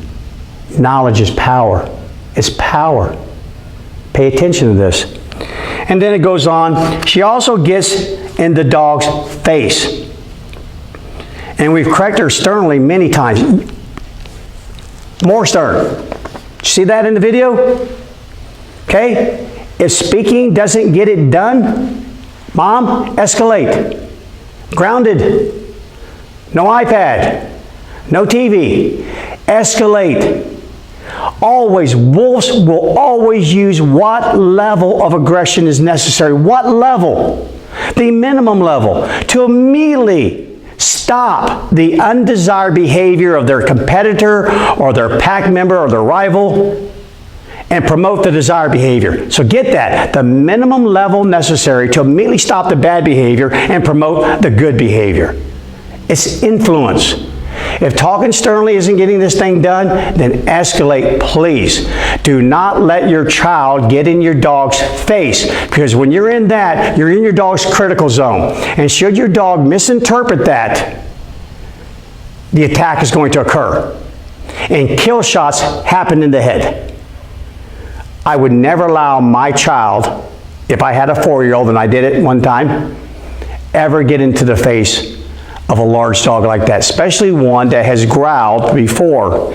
Knowledge is power. It's power. Pay attention to this. And then it goes on. She also gets in the dog's face. And we've corrected her sternly many times. More stern. See that in the video? Okay? If speaking doesn't get it done, Mom, escalate. Grounded. No iPad. No TV. Escalate. Always, wolves will always use what level of aggression is necessary. What level? The minimum level, to immediately stop the undesired behavior of their competitor or their pack member or their rival and promote the desired behavior. So get that, the minimum level necessary to immediately stop the bad behavior and promote the good behavior. It's influence. If talking sternly isn't getting this thing done, then escalate, please. Do not let your child get in your dog's face, because when you're in that, you're in your dog's critical zone. And should your dog misinterpret that, the attack is going to occur. And kill shots happen in the head. I would never allow my child, if I had a 4-year-old and I did it one time, ever get into the face of a large dog like that, especially one that has growled before,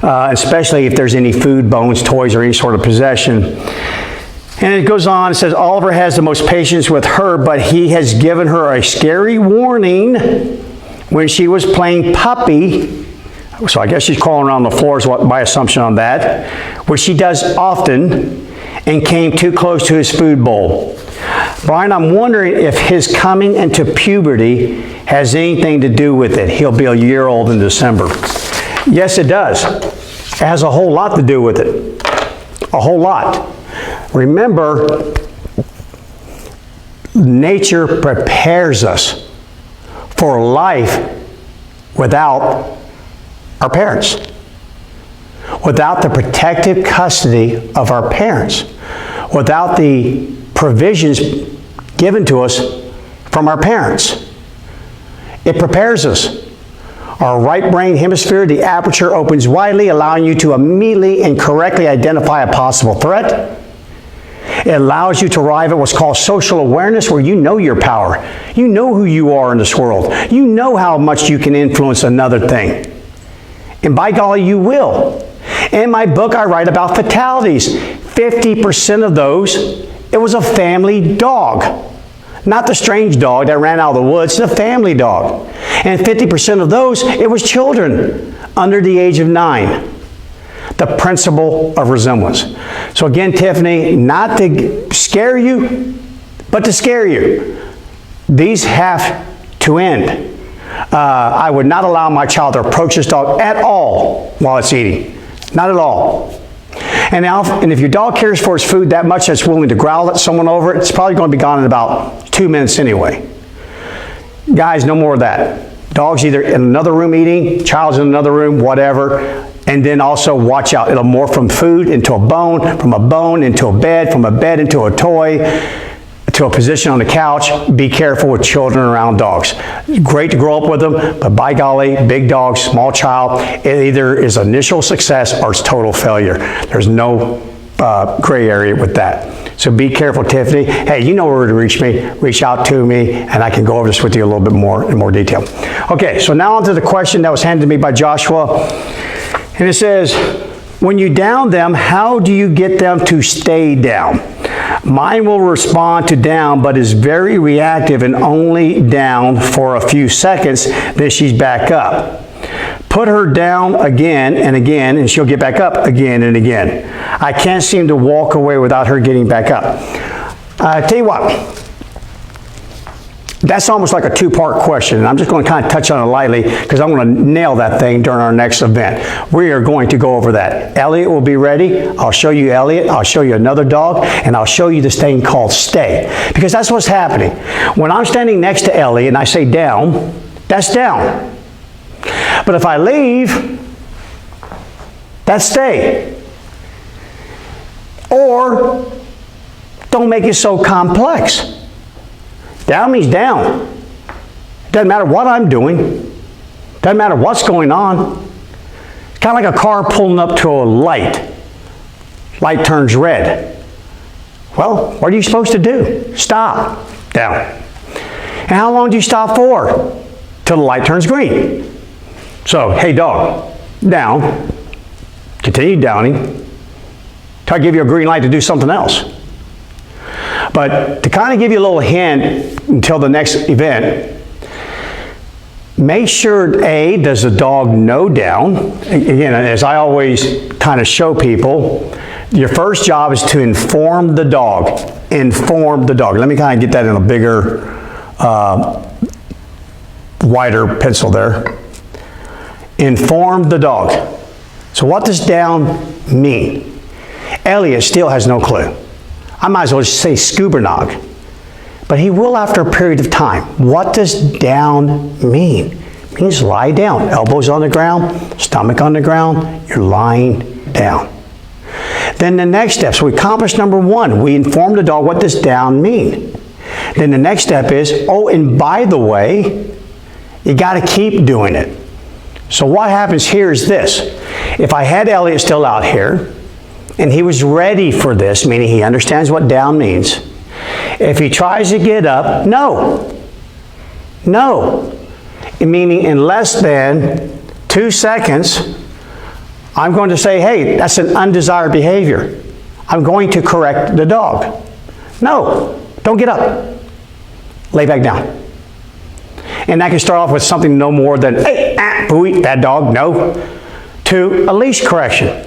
especially if there's any food, bones, toys, or any sort of possession. And it goes on, it says, Oliver has the most patience with her, but he has given her a scary warning when she was playing puppy. So I guess she's crawling around the floor is what my assumption on that, which she does often, and came too close to his food bowl. Bryan, I'm wondering if his coming into puberty has anything to do with it. He'll be a year old in December. Yes, it does. It has a whole lot to do with it. A whole lot. Remember, nature prepares us for life without our parents, without the protective custody of our parents, without the provisions given to us from our parents. It prepares us. Our right brain hemisphere, the aperture opens widely, allowing you to immediately and correctly identify a possible threat. It allows you to arrive at what's called social awareness, where you know your power. You know who you are in this world. You know how much you can influence another thing. And by golly, you will. In my book, I write about fatalities. 50% of those, it was a family dog. Not the strange dog that ran out of the woods, the family dog. And 50% of those, it was children under the age of 9. The principle of resemblance. So again, Tiffany, not to scare you, but to scare you. These have to end. I would not allow my child to approach this dog at all while it's eating. Not at all. And if your dog cares for its food that much that's willing to growl at someone over it, it's probably going to be gone in about 2 minutes anyway. Guys, no more of that. Dog's either in another room eating, child's in another room, whatever. And then also watch out. It'll morph from food into a bone, from a bone into a bed, from a bed into a toy, to a position on the couch. Be careful with children around dogs. It's great to grow up with them, but by golly, big dog, small child, it either is initial success or it's total failure. There's no gray area with that. So be careful, Tiffany. Hey, you know where to reach me. Reach out to me, and I can go over this with you a little bit more in more detail. Okay, so now on to the question that was handed to me by Joshua. And it says, when you down them, how do you get them to stay down? Mine will respond to down, but is very reactive and only down for a few seconds, then she's back up. Put her down again and again, and she'll get back up again and again. I can't seem to walk away without her getting back up. Tell you what, that's almost like a two-part question, and I'm just going to kind of touch on it lightly because I'm going to nail that thing during our next event. We are going to go over that. Elliot will be ready. I'll show you Elliot. I'll show you another dog, and I'll show you this thing called stay, because that's what's happening. When I'm standing next to Elliot and I say down, that's down. But if I leave, that's stay. Or don't make it so complex. Down means down. It doesn't matter what I'm doing. Doesn't matter what's going on. It's kind of like a car pulling up to a light. Light turns red. Well, what are you supposed to do? Stop. Down. And how long do you stop for? Till the light turns green. So, hey dog, down. Continue downing. Till I give you a green light to do something else. But to kind of give you a little hint until the next event, make sure, A, does the dog know down? Again, as I always kind of show people, Your first job is to inform the dog. Inform the dog. Let me kind of get that in a bigger, wider pencil there. Inform the dog. So what does down mean? Elliot still has no clue. I might as well just say scuba nog. But he will after a period of time. What does down mean? It means lie down. Elbows on the ground, stomach on the ground, you're lying down. Then the next step, so we accomplished number one. We inform the dog what does down mean. Then the next step is, oh, and by the way, you got to keep doing it. So what happens here is this. If I had Elliot still out here, and he was ready for this, meaning he understands what down means, if he tries to get up, no. Meaning in less than 2 seconds, I'm going to say, hey, that's an undesired behavior. I'm going to correct the dog. No, don't get up. Lay back down. And that can start off with something no more than, hey, booey, bad dog, no, to a leash correction.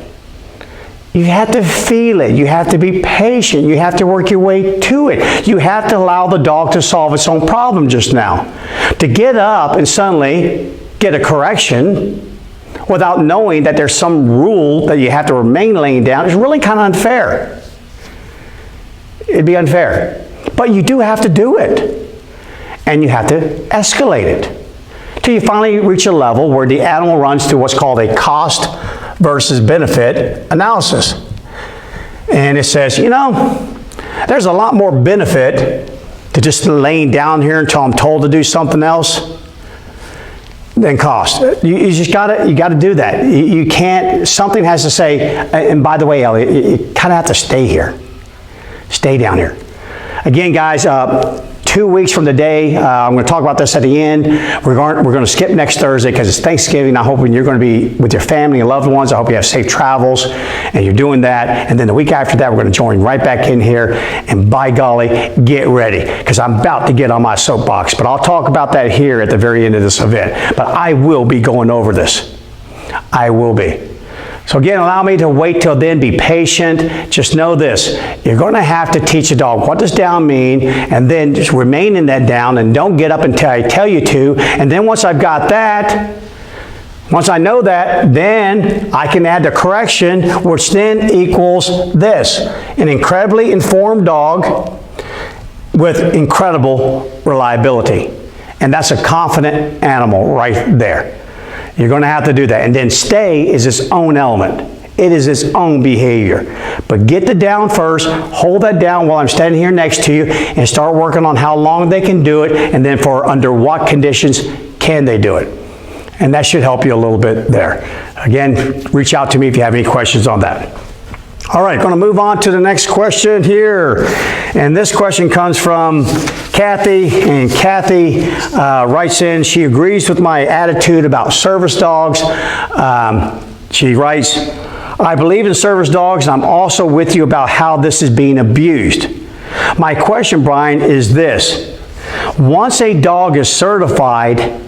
You have to feel it. You have to be patient. You have to work your way to it. You have to allow the dog to solve its own problem just now. To get up and suddenly get a correction without knowing that there's some rule that you have to remain laying down is really kind of unfair. It'd be unfair. But you do have to do it. And you have to escalate it. Till you finally reach a level where the animal runs to what's called a cost versus benefit analysis. And it says, you know, there's a lot more benefit to just laying down here until I'm told to do something else than cost. You just gotta do that. You can't, something has to say, and by the way, Elliot, you kind of have to stay here. Stay down here. Again, guys, 2 weeks from today, I'm going to talk about this at the end. We're going to skip next Thursday because it's Thanksgiving. I'm hoping you're going to be with your family and loved ones. I hope you have safe travels and you're doing that. And then the week after that, we're going to join right back in here. And by golly, get ready because I'm about to get on my soapbox. But I'll talk about that here at the very end of this event. But I will be going over this. I will be. So again, allow me to wait till then, be patient. Just know this, you're going to have to teach a dog what does down mean, and then just remain in that down and don't get up until I tell you to. And then once I've got that, once I know that, then I can add the correction, which then equals this. An incredibly informed dog with incredible reliability. And that's a confident animal right there. You're going to have to do that. And then stay is its own element. It is its own behavior. But get the down first, hold that down while I'm standing here next to you, and start working on how long they can do it, and then for under what conditions can they do it. And that should help you a little bit there. Again, reach out to me if you have any questions on that. All right, going to move on to the next question here. And this question comes from Kathy. And Kathy writes in, she agrees with my attitude about service dogs. She writes, I believe in service dogs, and I'm also with you about how this is being abused. My question, Bryan, is this. Once a dog is certified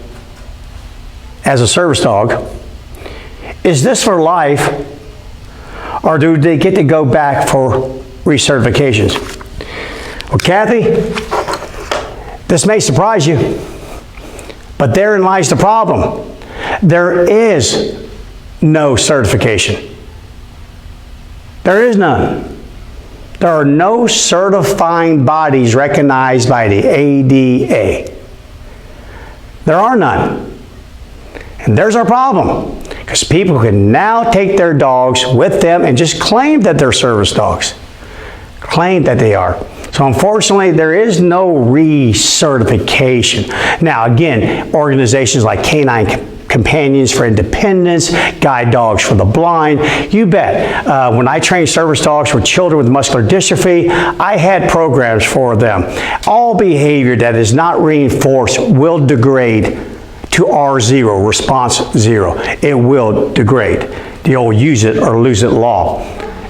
as a service dog, is this for life? Or do they get to go back for recertifications? Well, Kathy, this may surprise you, but therein lies the problem. There is no certification. There is none. There are no certifying bodies recognized by the ADA. There are none. And there's our problem. Because people can now take their dogs with them and just claim that they're service dogs. Claim that they are. So unfortunately, there is no recertification. Now again, organizations like Canine Companions for Independence, Guide Dogs for the Blind, you bet. When I trained service dogs for children with muscular dystrophy, I had programs for them. All behavior that is not reinforced will degrade to R0, response 0. It will degrade. The old use it or lose it law.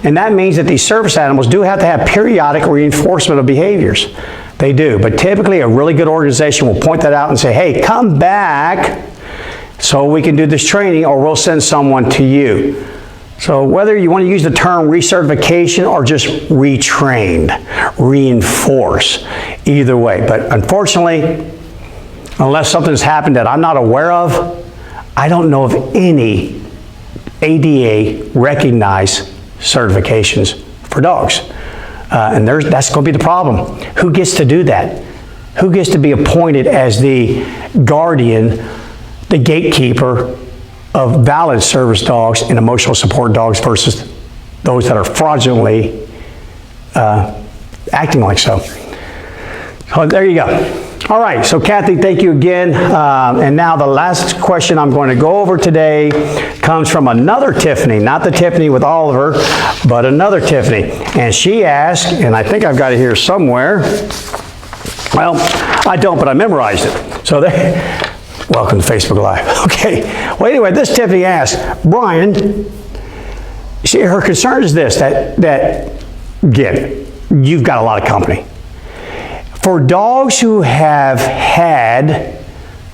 And that means that these service animals do have to have periodic reinforcement of behaviors. They do. But typically a really good organization will point that out and say, hey, come back so we can do this training, or we'll send someone to you. So whether you want to use the term recertification or just retrained, reinforce, either way. But unfortunately, unless something's happened that I'm not aware of, I don't know of any ADA recognized certifications for dogs. And that's going to be the problem. Who gets to do that? Who gets to be appointed as the guardian, the gatekeeper of valid service dogs and emotional support dogs versus those that are fraudulently acting like so? So there you go. All right, so Kathy, thank you again. And now the last question I'm going to go over today comes from another Tiffany, not the Tiffany with Oliver, but another Tiffany. And she asked, and I think I've got it here somewhere. Well, I don't, but I memorized it. So welcome to Facebook Live. Okay. Well, anyway, this Tiffany asked, Bryan, her concern is this, that again, you've got a lot of company. For dogs who have had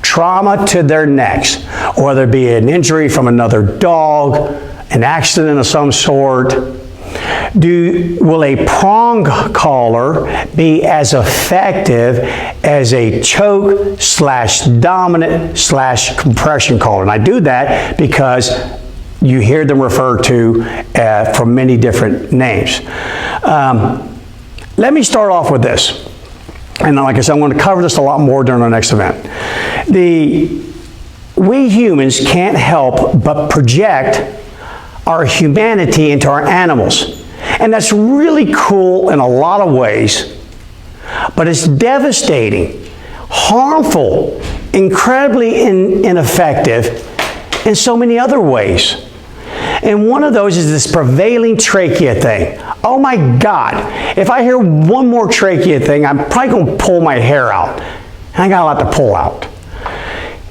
trauma to their necks, whether it be an injury from another dog, an accident of some sort, will a prong collar be as effective as a choke / dominant / compression collar? And I do that because you hear them referred to from many different names. Let me start off with this. And like I said, I'm going to cover this a lot more during our next event. We humans can't help but project our humanity into our animals. And that's really cool in a lot of ways, but it's devastating, harmful, incredibly ineffective in so many other ways. And one of those is this prevailing trachea thing. Oh my God, if I hear one more trachea thing, I'm probably going to pull my hair out. And I got a lot to pull out.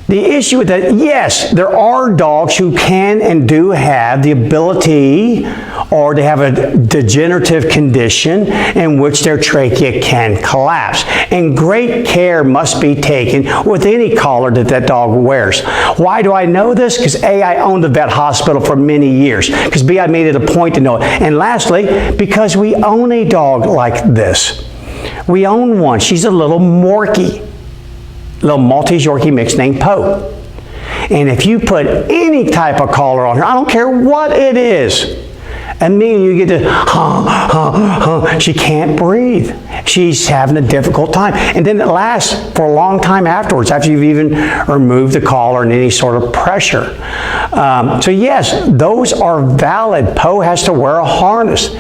The issue with that, yes, there are dogs who can and do have the ability, or they have a degenerative condition in which their trachea can collapse. And great care must be taken with any collar that dog wears. Why do I know this? Because A, I owned a vet hospital for many years. Because B, I made it a point to know it. And lastly, because we own a dog like this. We own one. She's a little Morkie. Little Maltese Yorkie mix named Poe. And if you put any type of collar on her, I don't care what it is, immediately you get to, she can't breathe. She's having a difficult time. And then it lasts for a long time afterwards, after you've even removed the collar and any sort of pressure. So yes, those are valid. Poe has to wear a harness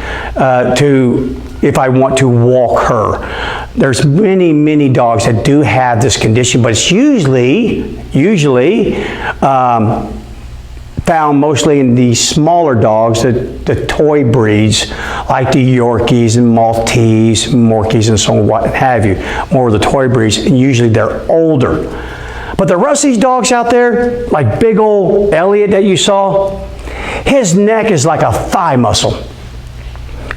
if I want to walk her. There's many, many dogs that do have this condition, but it's usually found mostly in the smaller dogs, the toy breeds, like the Yorkies and Maltese, Morkies, and so on, what have you. More of the toy breeds, and usually they're older. But the rest of these dogs out there, like big old Elliot that you saw, his neck is like a thigh muscle.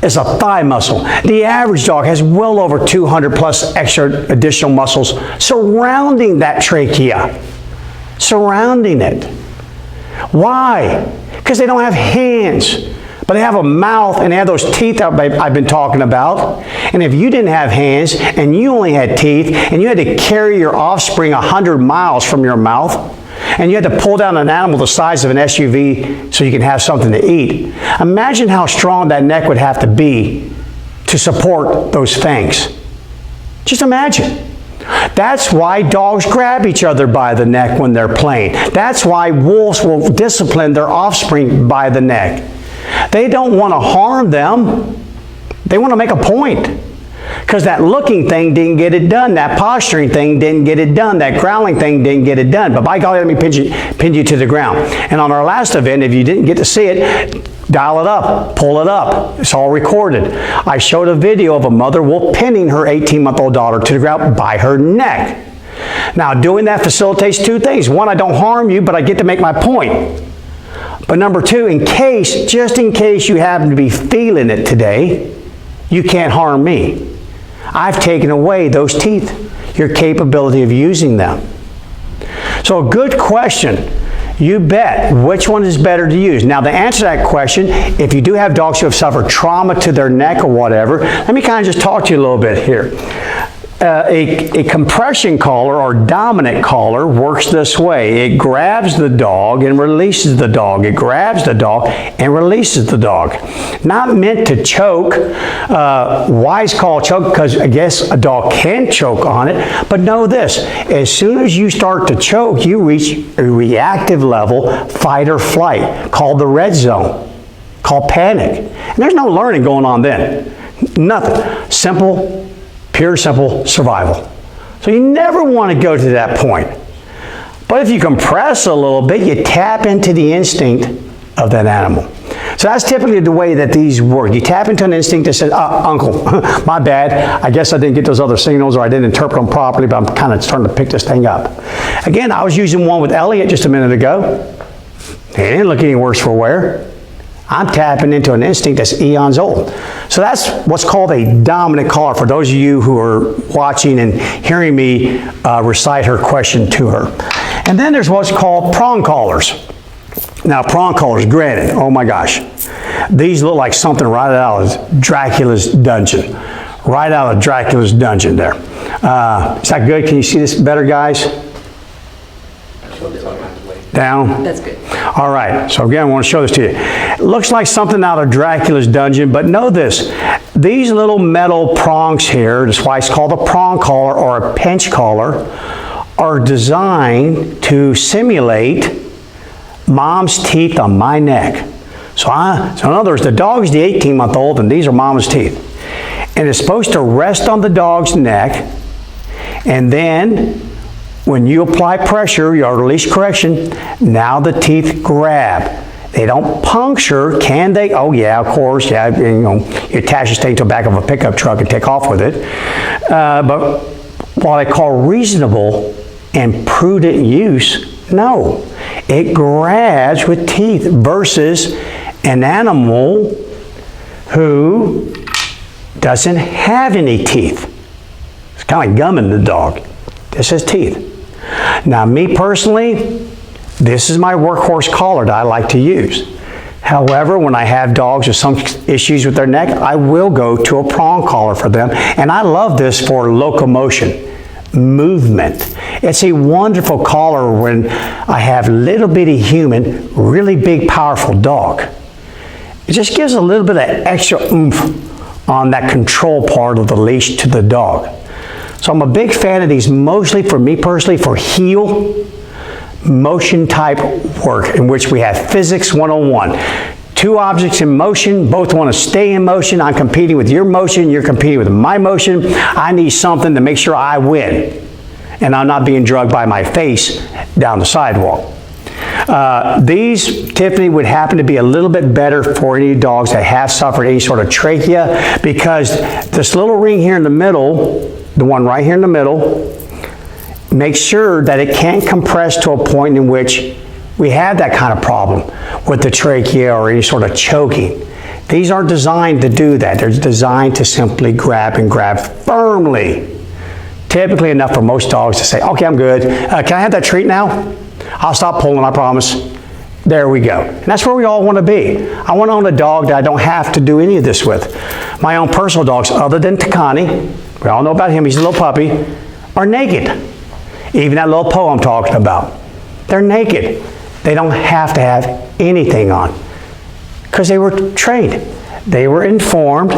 It's a thigh muscle. The average dog has well over 200 plus extra additional muscles surrounding that trachea. Surrounding it. Why? Because they don't have hands, but they have a mouth and they have those teeth that I've been talking about. And if you didn't have hands and you only had teeth and you had to carry your offspring 100 miles from your mouth, and you had to pull down an animal the size of an SUV so you can have something to eat. Imagine how strong that neck would have to be to support those fangs. Just imagine. That's why dogs grab each other by the neck when they're playing. That's why wolves will discipline their offspring by the neck. They don't want to harm them. They want to make a point. Because that looking thing didn't get it done. That posturing thing didn't get it done. That growling thing didn't get it done. But by golly, let me pin you to the ground. And on our last event, if you didn't get to see it, dial it up, pull it up. It's all recorded. I showed a video of a mother wolf pinning her 18-month-old daughter to the ground by her neck. Now, doing that facilitates two things. One, I don't harm you, but I get to make my point. But number two, just in case you happen to be feeling it today, you can't harm me. I've taken away those teeth, your capability of using them. So a good question. You bet. Which one is better to use? Now, the answer to that question, if you do have dogs who have suffered trauma to their neck or whatever, let me kind of just talk to you a little bit here. A compression collar or dominant collar works this way. It grabs the dog and releases the dog. It grabs the dog and releases the dog. Not meant to choke. Wise call choke, because I guess a dog can choke on it. But know this, as soon as you start to choke, you reach a reactive level, fight or flight, called the red zone, called panic. And there's no learning going on then. Nothing. Simple, pure, simple survival. So you never want to go to that point. But if you compress a little bit, you tap into the instinct of that animal. So that's typically the way that these work. You tap into an instinct that says, uncle, my bad. I guess I didn't get those other signals or I didn't interpret them properly, but I'm kind of starting to pick this thing up. Again, I was using one with Elliot just a minute ago. He didn't look any worse for wear. I'm tapping into an instinct that's eons old. So that's what's called a dominant collar, for those of you who are watching and hearing me recite her question to her. And then there's what's called prong collars. Now, prong collars, granted, oh my gosh, these look like something right out of Dracula's dungeon. Right out of Dracula's dungeon there. Is that good? Can you see this better, guys? Down? That's good. All right, so again, I want to show this to you. It looks like something out of Dracula's dungeon, but know this. These little metal prongs here, that's why it's called a prong collar or a pinch collar, are designed to simulate mom's teeth on my neck. So in other words, the dog is the 18-month-old and these are mama's teeth. And it's supposed to rest on the dog's neck, and then when you apply pressure, your release correction, now the teeth grab. They don't puncture, can they? Oh yeah, of course, yeah, you attach this thing to the back of a pickup truck and take off with it. But what I call reasonable and prudent use, no. It grabs with teeth versus an animal who doesn't have any teeth. It's kind of like gumming the dog. This has teeth. Now, me personally, this is my workhorse collar that I like to use. However, when I have dogs with some issues with their neck, I will go to a prong collar for them. And I love this for locomotion, movement. It's a wonderful collar when I have little bitty human, really big, powerful dog. It just gives a little bit of extra oomph on that control part of the leash to the dog. So I'm a big fan of these, mostly for me personally, for heel motion type work, in which we have physics 101. Two objects in motion, both want to stay in motion. I'm competing with your motion, you're competing with my motion. I need something to make sure I win, and I'm not being drugged by my face down the sidewalk. These, Tiffany, would happen to be a little bit better for any dogs that have suffered any sort of trachea, because this little ring here in the middle, the one right here in the middle, make sure that it can't compress to a point in which we have that kind of problem with the trachea or any sort of choking. These aren't designed to do that. They're designed to simply grab and grab firmly. Typically enough for most dogs to say, okay, I'm good. Can I have that treat now? I'll stop pulling, I promise. There we go. And that's where we all want to be. I want to own a dog that I don't have to do any of this with. My own personal dogs, other than Takani, we all know about him, he's a little puppy, are naked. Even that little Poe I'm talking about. They're naked. They don't have to have anything on because they were trained. They were informed.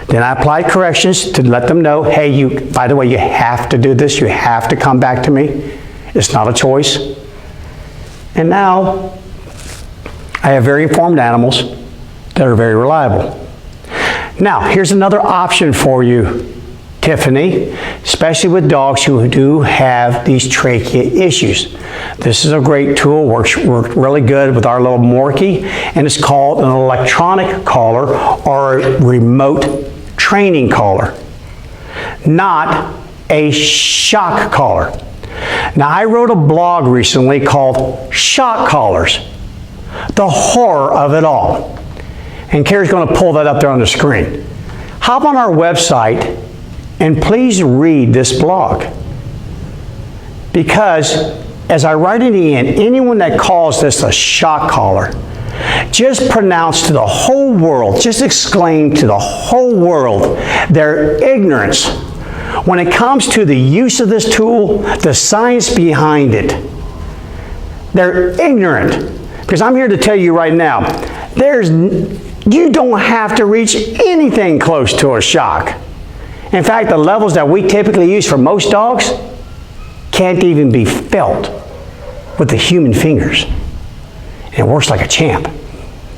Then I applied corrections to let them know, hey, by the way, you have to do this. You have to come back to me. It's not a choice. And now I have very informed animals that are very reliable. Now, here's another option for you, Tiffany, especially with dogs who do have these trachea issues. This is a great tool, works really good with our little Morkie, and it's called an electronic collar or a remote training collar, not a shock collar. Now, I wrote a blog recently called Shock Collars, the horror of it all. And Carrie's going to pull that up there on the screen. Hop on our website and please read this blog, because as I write it in, anyone that calls this a shock collar, just pronounce to the whole world, just exclaim to the whole world their ignorance when it comes to the use of this tool, the science behind it. They're ignorant. Because I'm here to tell you right now, you don't have to reach anything close to a shock. In fact, the levels that we typically use for most dogs can't even be felt with the human fingers. And it works like a champ.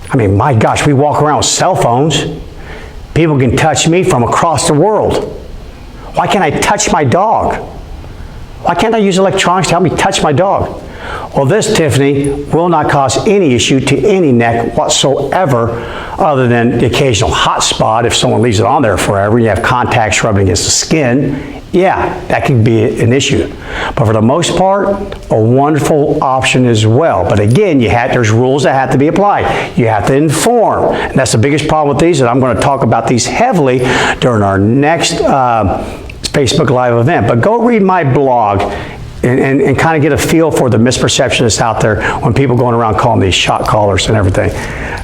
I mean, my gosh, we walk around with cell phones. People can touch me from across the world. Why can't I touch my dog? Why can't I use electronics to help me touch my dog? Well, this, Tiffany, will not cause any issue to any neck whatsoever, other than the occasional hot spot if someone leaves it on there forever and you have contacts rubbing against the skin. Yeah, that can be an issue. But for the most part, a wonderful option as well. But again, there's rules that have to be applied. You have to inform. And that's the biggest problem with these, and I'm going to talk about these heavily during our next Facebook Live event. But go read my blog and kind of get a feel for the misperception that's out there when people going around calling these shock collars and everything.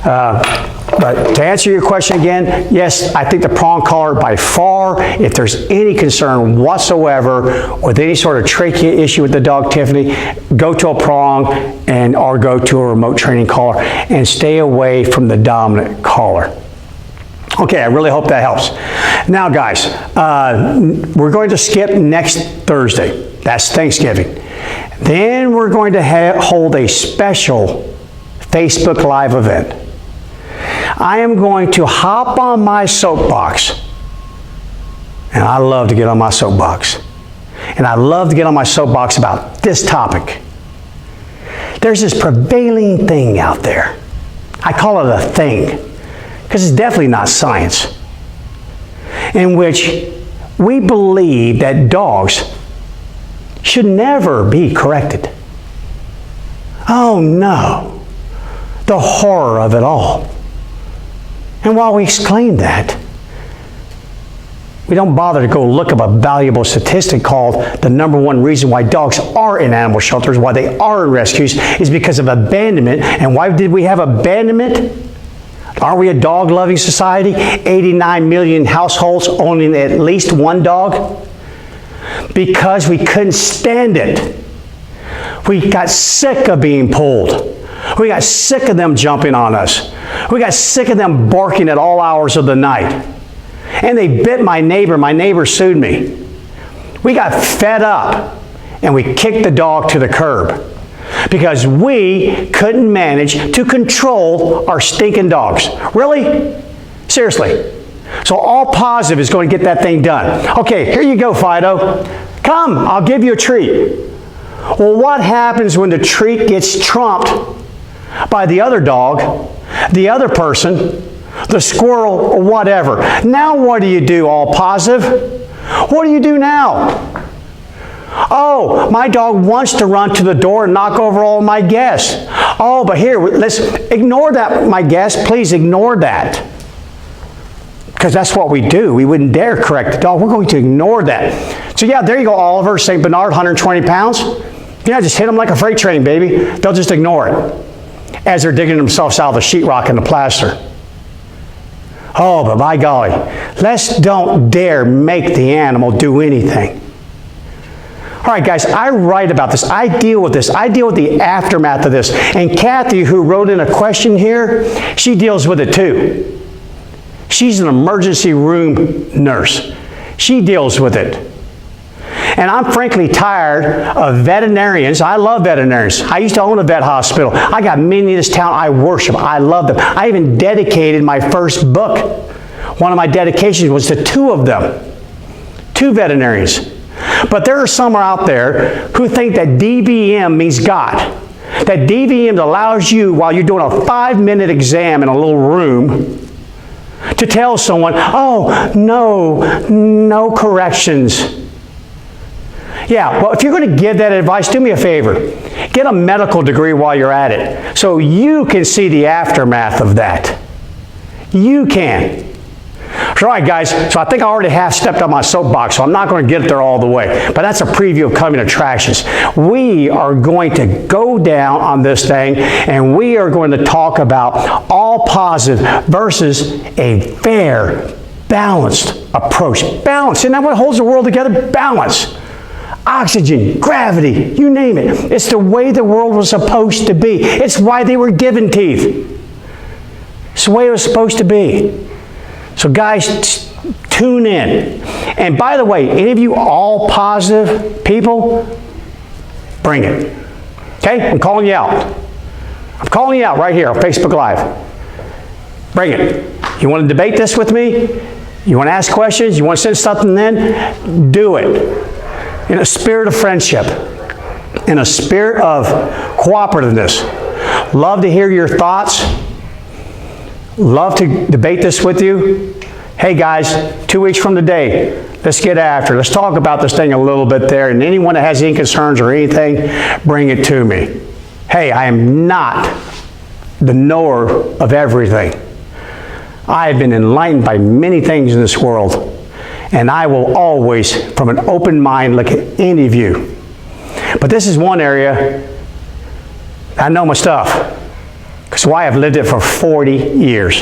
But to answer your question again, yes, I think the prong collar by far, if there's any concern whatsoever with any sort of trachea issue with the dog, Tiffany, go to a prong or go to a remote training collar and stay away from the dominant collar. Okay, I really hope that helps. Now, guys, we're going to skip next Thursday. That's Thanksgiving. Then we're going to hold a special Facebook Live event. I am going to hop on my soapbox. And I love to get on my soapbox. And I love to get on my soapbox about this topic. There's this prevailing thing out there. I call it a thing, because it's definitely not science, in which we believe that dogs should never be corrected. Oh no, the horror of it all. And while we exclaim that, we don't bother to go look up a valuable statistic called the #1 reason why dogs are in animal shelters, why they are in rescues, is because of abandonment. And why did we have abandonment? Aren't we a dog-loving society? 89 million households owning at least one dog? Because we couldn't stand it. We got sick of being pulled. We got sick of them jumping on us. We got sick of them barking at all hours of the night. And they bit my neighbor. My neighbor sued me. We got fed up and we kicked the dog to the curb because we couldn't manage to control our stinking dogs. Really? Seriously. So All Positive is going to get that thing done. Okay, here you go, Fido. Come, I'll give you a treat. Well, what happens when the treat gets trumped by the other dog, the other person, the squirrel, or whatever? Now what do you do, All Positive? What do you do now? Oh, my dog wants to run to the door and knock over all my guests. Oh, but here, let's ignore that, my guests. Please ignore that. Because that's what we do. We wouldn't dare correct the dog. We're going to ignore that. So yeah, there you go, Oliver, St. Bernard, 120 pounds. Yeah, just hit them like a freight train, baby. They'll just ignore it as they're digging themselves out of the sheetrock and the plaster. Oh, but by golly, let's don't dare make the animal do anything. All right, guys, I write about this. I deal with this. I deal with the aftermath of this. And Kathy, who wrote in a question here, she deals with it too. She's an emergency room nurse. She deals with it. And I'm frankly tired of veterinarians. I love veterinarians. I used to own a vet hospital. I got many in this town I worship. I love them. I even dedicated my first book. One of my dedications was to 2 of them. 2 veterinarians. But there are some out there who think that DVM means God. That DVM allows you, while you're doing a 5-minute exam in a little room, to tell someone, oh, no corrections. Yeah, well, if you're going to give that advice, do me a favor. Get a medical degree while you're at it, so you can see the aftermath of that. You can. All right, guys, so I think I already have stepped on my soapbox, so I'm not going to get there all the way. But that's a preview of coming attractions. We are going to go down on this thing, and we are going to talk about all positive versus a fair, balanced approach. Balance, isn't that what holds the world together? Balance. Oxygen, gravity, you name it. It's the way the world was supposed to be. It's why they were given teeth. It's the way it was supposed to be. So guys, tune in. And by the way, any of you all positive people, bring it. Okay? I'm calling you out. I'm calling you out right here on Facebook Live. Bring it. You want to debate this with me? You want to ask questions? You want to send something in? Do it. In a spirit of friendship. In a spirit of cooperativeness. Love to hear your thoughts. Love to debate this with you. Hey guys, 2 weeks from today, let's get after it. Let's talk about this thing a little bit there. And anyone that has any concerns or anything, bring it to me. Hey, I am not the knower of everything. I have been enlightened by many things in this world. And I will always, from an open mind, look at any of you. But this is one area I know my stuff. Because why? I've lived it for 40 years.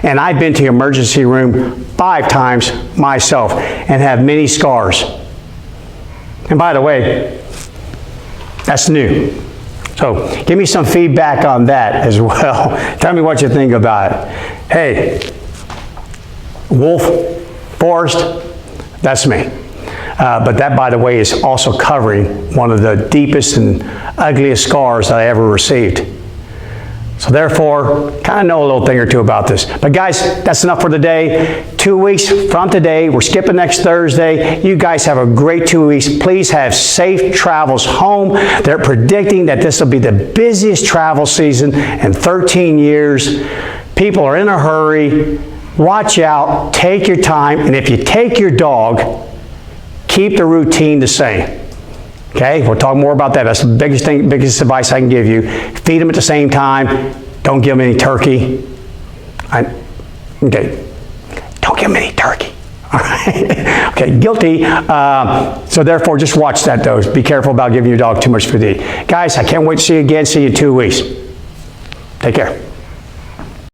And I've been to the emergency room 5 times myself and have many scars. And by the way, that's new. So give me some feedback on that as well. Tell me what you think about it. Hey, wolf, forest, that's me. But that, by the way, is also covering one of the deepest and ugliest scars that I ever received. So therefore, kind of know a little thing or two about this. But guys, that's enough for today. 2 weeks from today, we're skipping next Thursday. You guys have a great 2 weeks. Please have safe travels home. They're predicting that this will be the busiest travel season in 13 years. People are in a hurry. Watch out, take your time, and if you take your dog, keep the routine the same. Okay, we'll talk more about that. That's the biggest advice I can give you. Feed them at the same time. Don't give them any turkey. Okay, don't give them any turkey. All right. Okay, guilty. So therefore, just watch that dose. Be careful about giving your dog too much food to eat. Guys, I can't wait to see you again. See you in 2 weeks. Take care.